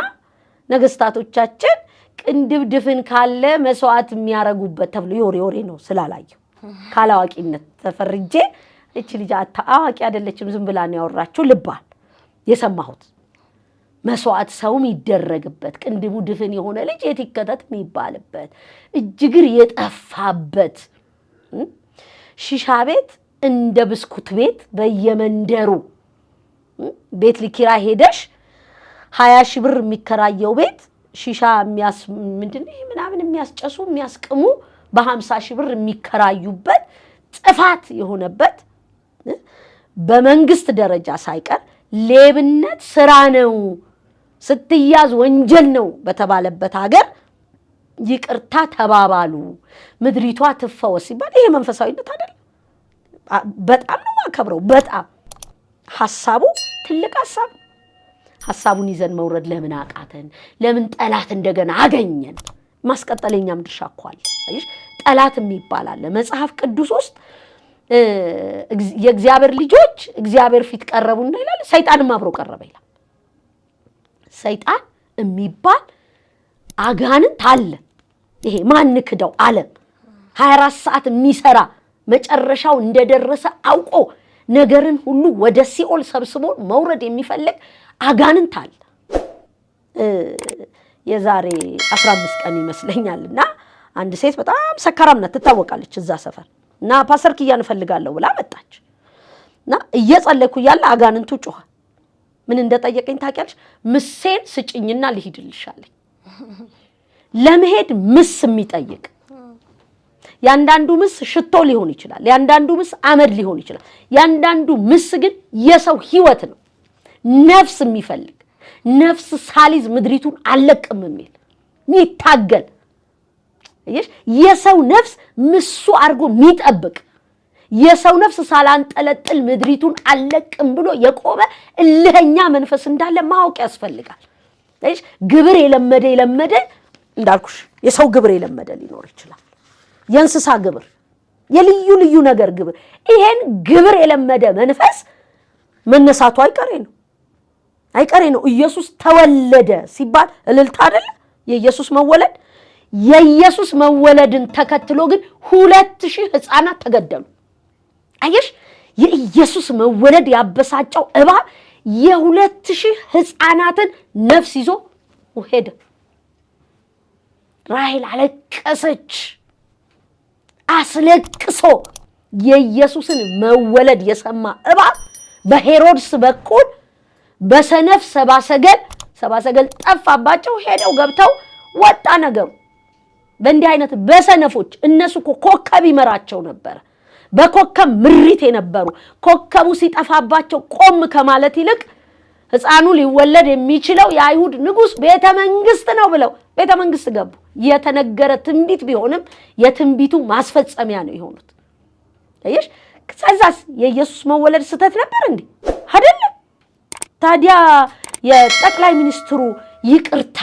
ነገስታቶቻችን ቅንድብ ድፍን ካለ መስዋዕት የሚያረጉበት ተብሎ ዮሬ ነው ስላላየው ካላዋቂነት ተፈርጄ እቺ ልጅ አዋቂ አይደለችም ዝም ብላ ነው ያወራችሁ ልባል የሰማሁት መስዋዕት ሰውም ይደረግበት ቅንድቡ ድፍን የሆነ ልጅ የትከተት የሚባልበት እጅግር የጠፋበት ሺሻ ቤት እንደ ብስኩት ቤት በየመንደሩ ቤት ልኪራ ሄደሽ 20 ሺህ ብር የሚከራየው ቤት ሺሻ ምንድነው ምናምን የሚያስጨሱ የሚያስቀሙ በ50 ሺህ ብር የሚከራዩበት ጥፋት የሆነበት በመንግስት ደረጃ ሳይቀር ሌብነት ስራ ነው ስትያዝ ወንጀል ነው በተባለበት ሀገር ይቅርታ ተባባሉ ምድሪቷ ትፈወስ ይባል ይሄ መንፈሳዊነት አይደል በጣም ነው ማከብረው። በጣም ሐሳቡ ትልቅ ሐሳቡን ይዘን መውረድ ለምን አቃተን? ለምን ጠላት እንደገና አገኘን? ማስቀጠለኛም ድርሻ እኮ አለ። አይሽ ጠላት የሚባል አለ መጽሐፍ ቅዱስ ውስጥ። የእግዚአብሔር ልጆች እግዚአብሔር ፊት ቀረቡና ይላል፣ ሰይጣንም አብሮ ቀረበ ይላል። ሰይጣን የሚባል አጋንንት አለ። ይሄ ማን ክደው ዓለም 24 ሰዓት የሚሰራ መጨረሻው እንደደረሰ አውቆ ነገርን ሁሉ ወደ ሲኦል ሰብስቦ መውረድ የሚፈልግ አጋንንት አለ። የዛሬ 15 ቀን ይመስለኛልና አንድ ሴት በጣም ሰካራም ናት ትታወቃለች እዛ ሰፈር እና ፓስተር ኪያን እፈልጋለሁ ብላ መጣች እና እየጸለይኩ ያለ አጋንንቱ ጮኸ። ምን እንደጠየቀኝ ታውቂያለሽ? ምሴን ስጭኝና ልሂድልሻለኝ። ለመሄድ ምስ የሚጠይቅ ያንዳንዱ ምስ ሽቶ ሊሆን ይችላል፣ ያንዳንዱ ምስ አመድ ሊሆን ይችላል። ያንዳንዱ ምስ ግን የሰው ህይወት ነው። ነፍስ የሚፈልግ ነፍስ ሳሊዝ ምድሪቱን አለቅም የሚል የሚታገል የሰው ነፍስ ምሱ አድርጎ የሚጠብቅ የሰው ነፍስ ሳላንጠለጥል ምድሪቱን አለቅም ብሎ የቆመ እልህኛ መንፈስ እንዳለ ማወቅ ያስፈልጋል። ግብር የለመደ እንዳልኩሽ የሰው ግብር የለመደ ሊኖር ይችላል። የእንስሳ ግብር፣ የልዩ ልዩ ነገር ግብር። ይሄን ግብር የለመደ መንፈስ መነሳቱ አይቀሬ ነው። ኢየሱስ ተወለደ ሲባል እልልታ አይደለ? የኢየሱስ መወለድን ተከትሎ ግን 2000 ህፃናት ተገደሉ። አየሽ፣ የኢየሱስ መወለድ ያበሳጨው እባብ 2000 ህፃናትን ነፍስ ይዞ ሄደ። ራሔል አለቀሰች። አስለቅሶ የኢየሱስን መወለድ የሰማ እባብ በሄሮድስ በኩል በሰነፍ ሰባሰገል ጠፋባቸው። ሄደው ገብተው ወጣ ነገሩ። በእንዲህ አይነት በሰነፎች እነሱ ኮከብ ይመራቸው ነበር። በኮከብ ምሪት የነበሩ ኮከቡ ሲጠፋባቸው ቆም ከማለት ይልቅ ህፃኑ ሊወለድ የሚችለው የአይሁድ ንጉስ ቤተ መንግስት ነው ብለው ቤተ መንግስት ገቡ። የተነገረ ትንቢት ቢሆንም የትንቢቱ ማስፈጸሚያ ነው የሆኑት። አይሽ ከዛስ የኢየሱስ መወለድ ስተት ነበር እንዴ? አይደለም። ታዲያ የጠቅላይ ሚኒስትሩ ይቅርታ፣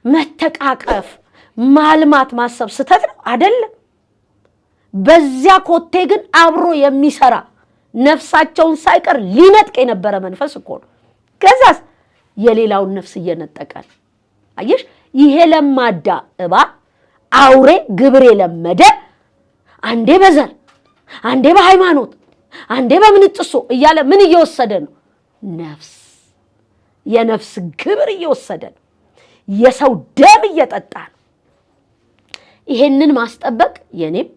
መተቃቀፍ፣ ማልማት ማሰብ ስተት ነው አይደለም። በዚያ ኮቴ ግን አብሮ የሚሰራ ነፍሳቸውን ሳይቀር ሊነጥቅ የነበረ መንፈስ እኮ ነው። ከዛስ የሌላውን ነፍስ እየነጠቀ አየሽ። ይሄ ለማዳ እባብ አውሬ ግብር የለመደ አንዴ በዘር አንዴ በሃይማኖት አንዴ በምንጥሶ እያለ ምን እየወሰደ ነው? የነፍስ ግብር እየወሰደ ነው። የሰው ደም እየጠጣ ነው። ይሄንን ማስጠበቅ የኔም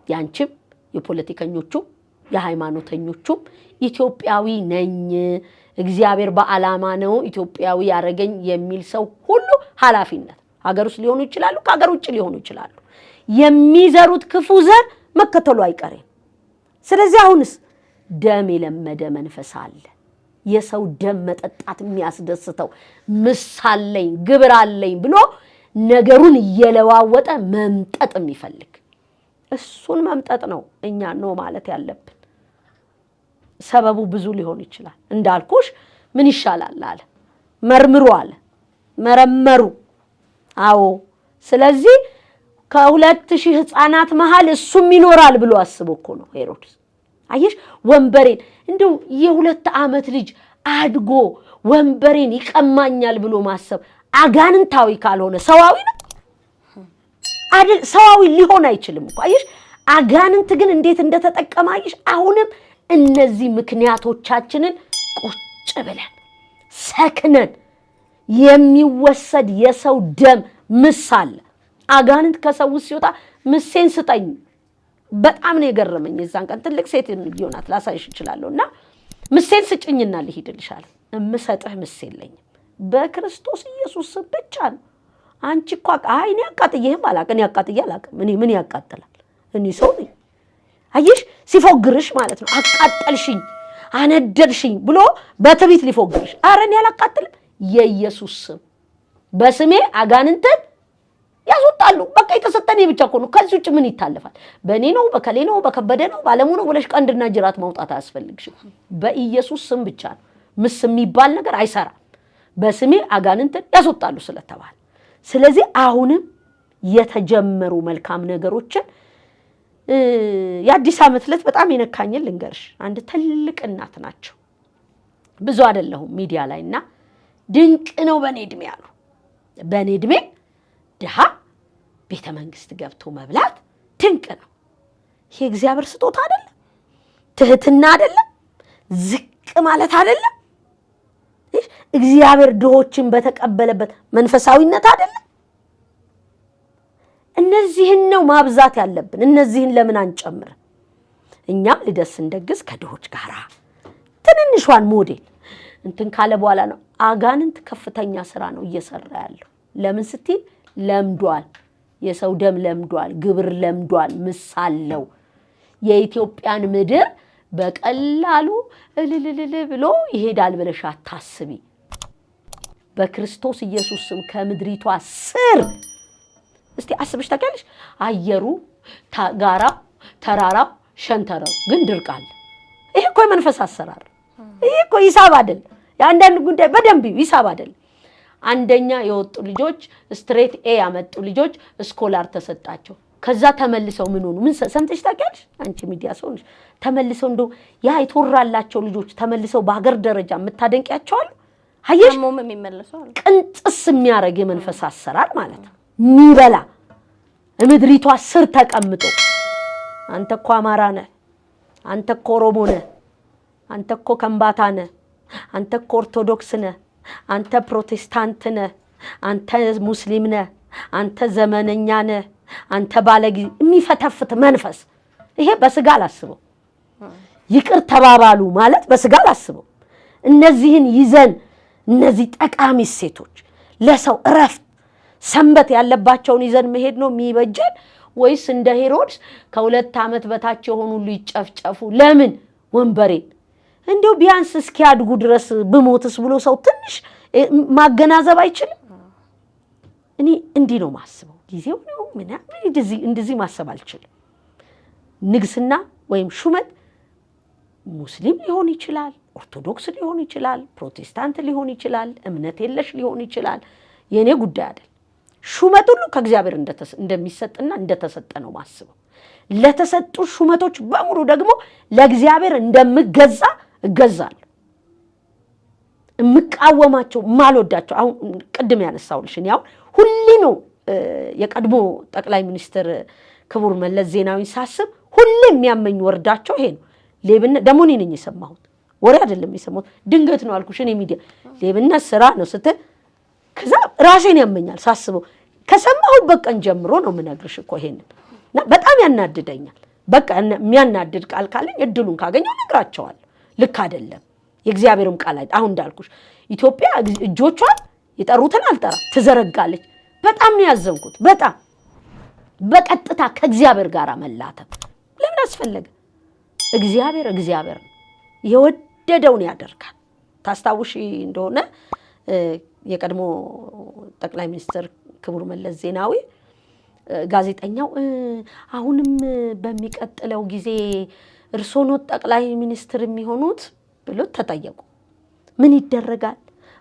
ያንቺም የፖለቲከኞቹም የሃይማኖተኞቹም ኢትዮጵያዊ ነኝ እግዚአብሔር በዓላማ ነው ኢትዮጵያዊ ያረገኝ የሚል ሰው ሁሉ ኃላፊነት ሀገር ውስጥ ሊሆኑ ይችላሉ፣ ከሀገር ውጭ ሊሆኑ ይችላሉ። የሚዘሩት ክፉ ዘር መከተሉ አይቀርም። ስለዚህ አሁንስ ደም የለመደ መንፈስ አለ። የሰው ደም መጠጣት የሚያስደስተው ምሳለኝ ግብር አለኝ ብሎ ነገሩን እየለዋወጠ መምጠጥ የሚፈልግ እሱን መምጠጥ ነው እኛ ነው ማለት ያለብን። ሰበቡ ብዙ ሊሆን ይችላል። እንዳልኩሽ ምን ይሻላል አለ መርምሩ አለ። መረመሩ። አዎ። ስለዚህ ከ2000 ህፃናት መሃል እሱም ይኖራል ብሎ አስቦ እኮ ነው ሄሮድስ። አየሽ፣ ወንበሬን እንደው የ2 ዓመት ልጅ አድጎ ወንበሬን ይቀማኛል ብሎ ማሰብ አጋንንታዊ ካልሆነ ሰዋዊ ነው አይደል? ሰዋዊ ሊሆን አይችልም እኮ። አየሽ፣ አጋንንት ግን እንዴት እንደተጠቀመ አየሽ። አሁንም እነዚህ ምክንያቶቻችንን ቁጭ ብለን ሰክነን የሚወሰድ የሰው ደም ምሳለ አጋንንት ከሰው ሲወጣ ምሴን ስጠኝ በጣም ነው የገረመኝ። የዛን ቀን ትልቅ ሴት ይሆናት ላሳይሽ እችላለሁና ምሴን ስጭኝና ልሂድልሻለሁ። እምሰጥህ ምሴ የለኝም በክርስቶስ ኢየሱስ ብቻ ነው። አንቺ እኮ እኔ አቃጥዬህም አላውቅም። እኔ አቃጥዬ አላውቅም። ምን ያቃጥላል? እኔ ሰው ነኝ። አየሽ፣ ሲፎግርሽ ማለት ነው አቃጠልሽኝ፣ አነደድሽኝ ብሎ በትዕቢት ሊፎግርሽ። ኧረ እኔ አላቃጥልም። የኢየሱስ ስም በስሜ አጋንንትን ያስወጣሉ። በቃ የተሰጠኔ ብቻ እኮ ነው። ከዚህ ውጭ ምን ይታለፋል? በእኔ ነው በከሌ ነው በከበደ ነው ባለሙ ነው ብለሽ ቀንድና ጅራት ማውጣት አያስፈልግሽም። በኢየሱስ ስም ብቻ ነው። ምስ የሚባል ነገር አይሰራም። በስሜ አጋንንትን ያስወጣሉ ስለተባለ ስለዚህ አሁንም የተጀመሩ መልካም ነገሮችን የአዲስ ዓመት ዕለት በጣም የነካኝን ልንገርሽ። አንድ ትልቅ እናት ናቸው። ብዙ አይደለሁም ሚዲያ ላይና ድንቅ ነው በኔ እድሜ ያሉ በኔ እድሜ ድሃ ቤተ መንግስት ገብቶ መብላት ድንቅ ነው። ይሄ እግዚአብሔር ስጦታ አይደለም? ትህትና አይደለም? ዝቅ ማለት አይደለም? እግዚአብሔር ድሆችን በተቀበለበት መንፈሳዊነት አይደለም? እነዚህን ነው ማብዛት ያለብን። እነዚህን ለምን አንጨምር? እኛም ልደት ስንደግስ ከድሆች ጋር ትንንሿን ሞዴል እንትን ካለ በኋላ ነው አጋንንት ከፍተኛ ስራ ነው እየሰራ ያለው። ለምን ስትይ ለምዷል። የሰው ደም ለምዷል። ግብር ለምዷል። ምሳለው የኢትዮጵያን ምድር በቀላሉ እልልልል ብሎ ይሄዳል ብለሽ አታስቢ። በክርስቶስ ኢየሱስ ስም ከምድሪቷ ስር እስቲ አስበሽ ታውቂያለሽ? አየሩ፣ ጋራው፣ ተራራው፣ ሸንተረው ግን ድርቅ አለ። ይሄ እኮ የመንፈስ አሰራር። ይሄ እኮ ሂሳብ አይደል? የአንዳንድ ጉዳይ በደንብ ሂሳብ አይደል? አንደኛ የወጡ ልጆች ስትሬት ኤ ያመጡ ልጆች ስኮላር ተሰጣቸው። ከዛ ተመልሰው ምን ሆኑ? ምን ሰምተሽ ታውቂያለሽ? አንቺ ሚዲያ ሰው ነሽ። ተመልሰው እንደው ያ የተወራላቸው ልጆች ተመልሰው በሀገር ደረጃ የምታደንቂያቸው አሉ። አየሽ? ቅንጥስ የሚያደርግ የመንፈስ አሰራር ማለት ነው። ሚበላ ምድሪቷ ስር ተቀምጦ አንተ እኮ አማራ ነህ፣ አንተ እኮ ኦሮሞ ነህ፣ አንተ እኮ ከምባታ ነህ፣ አንተ እኮ ኦርቶዶክስ ነህ፣ አንተ ፕሮቴስታንት ነህ፣ አንተ ሙስሊም ነህ፣ አንተ ዘመነኛ ነህ፣ አንተ ባለጊዜ የሚፈተፍት መንፈስ። ይሄ በስጋ አላስበው። ይቅር ተባባሉ ማለት በስጋ አላስበው። እነዚህን ይዘን እነዚህ ጠቃሚ ሴቶች ለሰው እረፍት ሰንበት ያለባቸውን ይዘን መሄድ ነው የሚበጀን ወይስ እንደ ሄሮድስ ከ2 ዓመት በታች የሆኑ ሁሉ ይጨፍጨፉ? ለምን ወንበሬን እንደው ቢያንስ እስኪያድጉ ድረስ ብሞትስ ብሎ ሰው ትንሽ ማገናዘብ አይችልም? እኔ እንዲህ ነው ማስበው። ጊዜው ነው ምናምን እንደዚህ ማሰብ አልችልም። ንግስና ወይም ሹመት ሙስሊም ሊሆን ይችላል፣ ኦርቶዶክስ ሊሆን ይችላል፣ ፕሮቴስታንት ሊሆን ይችላል፣ እምነት የለሽ ሊሆን ይችላል። የኔ ጉዳይ አይደል። ሹመት ሁሉ ከእግዚአብሔር እንደሚሰጥና እንደተሰጠ ነው ማስበው። ለተሰጡ ሹመቶች በሙሉ ደግሞ ለእግዚአብሔር እንደምገዛ እገዛለሁ። እምቃወማቸው ማልወዳቸው አሁን ቅድም ያነሳውልሽ ያው ሁሌ ነው የቀድሞ ጠቅላይ ሚኒስትር ክቡር መለስ ዜናዊ ሳስብ ሁሌ የሚያመኝ ወርዳቸው ይሄ ነው። ሌብነት ደግሞ እኔ ነኝ የሰማሁት፣ ወሬ አይደለም የሰማሁት፣ ድንገት ነው አልኩሽ። እኔ ሚዲያ ሌብነት ስራ ነው ስትል ከዛ ራሴን ያመኛል ሳስበው። ከሰማሁበት ቀን ጀምሮ ነው የምነግርሽ እኮ ይሄንን እና በጣም ያናድደኛል። በቃ የሚያናድድ ቃል ካለኝ እድሉን ካገኘው እነግራቸዋለሁ። ልክ አይደለም። የእግዚአብሔርም ቃል አሁን እንዳልኩሽ ኢትዮጵያ እጆቿን የጠሩትን አልጠራ ትዘረጋለች። በጣም ነው ያዘንኩት። በጣም በቀጥታ ከእግዚአብሔር ጋር መላተም ለምን አስፈለገ? እግዚአብሔር የወደደውን ያደርጋል። ታስታውሺ እንደሆነ የቀድሞ ጠቅላይ ሚኒስትር ክቡር መለስ ዜናዊ ጋዜጠኛው አሁንም በሚቀጥለው ጊዜ እርሶ ነው ጠቅላይ ሚኒስትር የሚሆኑት ብሎ ተጠየቁ። ምን ይደረጋል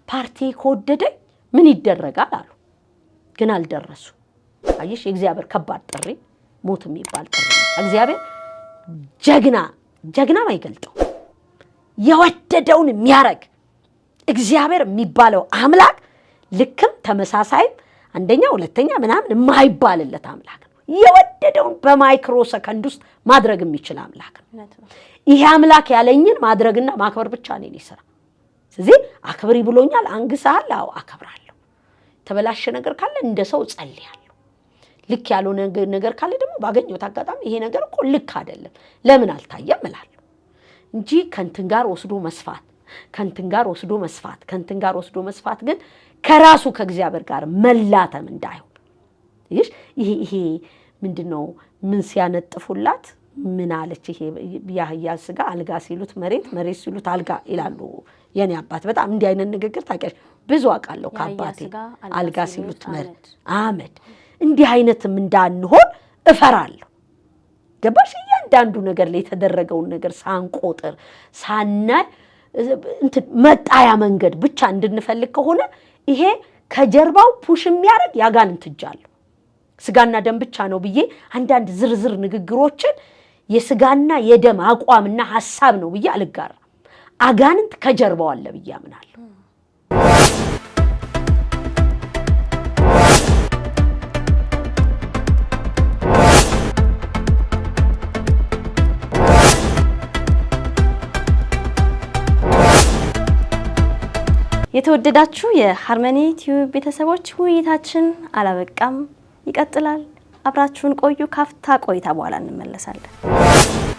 ፓርቲ ከወደደኝ ምን ይደረጋል አሉ። ግን አልደረሱ። አየሽ የእግዚአብሔር ከባድ ጥሪ ሞት የሚባል ጥሪ ነው። እግዚአብሔር ጀግናም አይገልጠው የወደደውን የሚያረግ እግዚአብሔር የሚባለው አምላክ ልክም ተመሳሳይም አንደኛ ሁለተኛ ምናምን የማይባልለት አምላክ ነው። የወደደውን በማይክሮ ሰከንድ ውስጥ ማድረግ የሚችል አምላክ ነው። ይሄ አምላክ ያለኝን ማድረግና ማክበር ብቻ ነው የኔ ስራ። ስለዚህ አክብሪ ብሎኛል፣ አንግሳል፣ አዎ አከብራለሁ። ተበላሸ ነገር ካለ እንደ ሰው ጸልያለሁ። ልክ ያለው ነገር ካለ ደግሞ ባገኘሁት አጋጣሚ ይሄ ነገር እኮ ልክ አይደለም ለምን አልታየም እላለሁ እንጂ ከንትን ጋር ወስዶ መስፋት ግን ከራሱ ከእግዚአብሔር ጋር መላተም እንዳይሆን። ይሄ ምንድነው? ምን ሲያነጥፉላት ምን አለች? ይሄ ያህያ ስጋ አልጋ ሲሉት መሬት ሲሉት አልጋ ይላሉ የኔ አባት። በጣም እንዲህ አይነት ንግግር ታውቂያለሽ? ብዙ አውቃለሁ ከአባቴ። አልጋ ሲሉት መሬት አመድ። እንዲህ አይነትም እንዳንሆን እፈራለሁ። ገባሽ? እያንዳንዱ ነገር ላይ የተደረገውን ነገር ሳንቆጥር ሳናይ እንትን መጣያ መንገድ ብቻ እንድንፈልግ ከሆነ ይሄ ከጀርባው ፑሽ የሚያደርግ ያጋንንት እጅ አለው። ስጋና ደም ብቻ ነው ብዬ አንዳንድ ዝርዝር ንግግሮችን የስጋና የደም አቋምና ሐሳብ ነው ብዬ አልጋራም። አጋንንት ከጀርባው አለ ብዬ አምናለሁ። የተወደዳችሁ የሃርመኒ ቲዩብ ቤተሰቦች ውይይታችን አላበቃም፣ ይቀጥላል። አብራችሁን ቆዩ። ካፍታ ቆይታ በኋላ እንመለሳለን።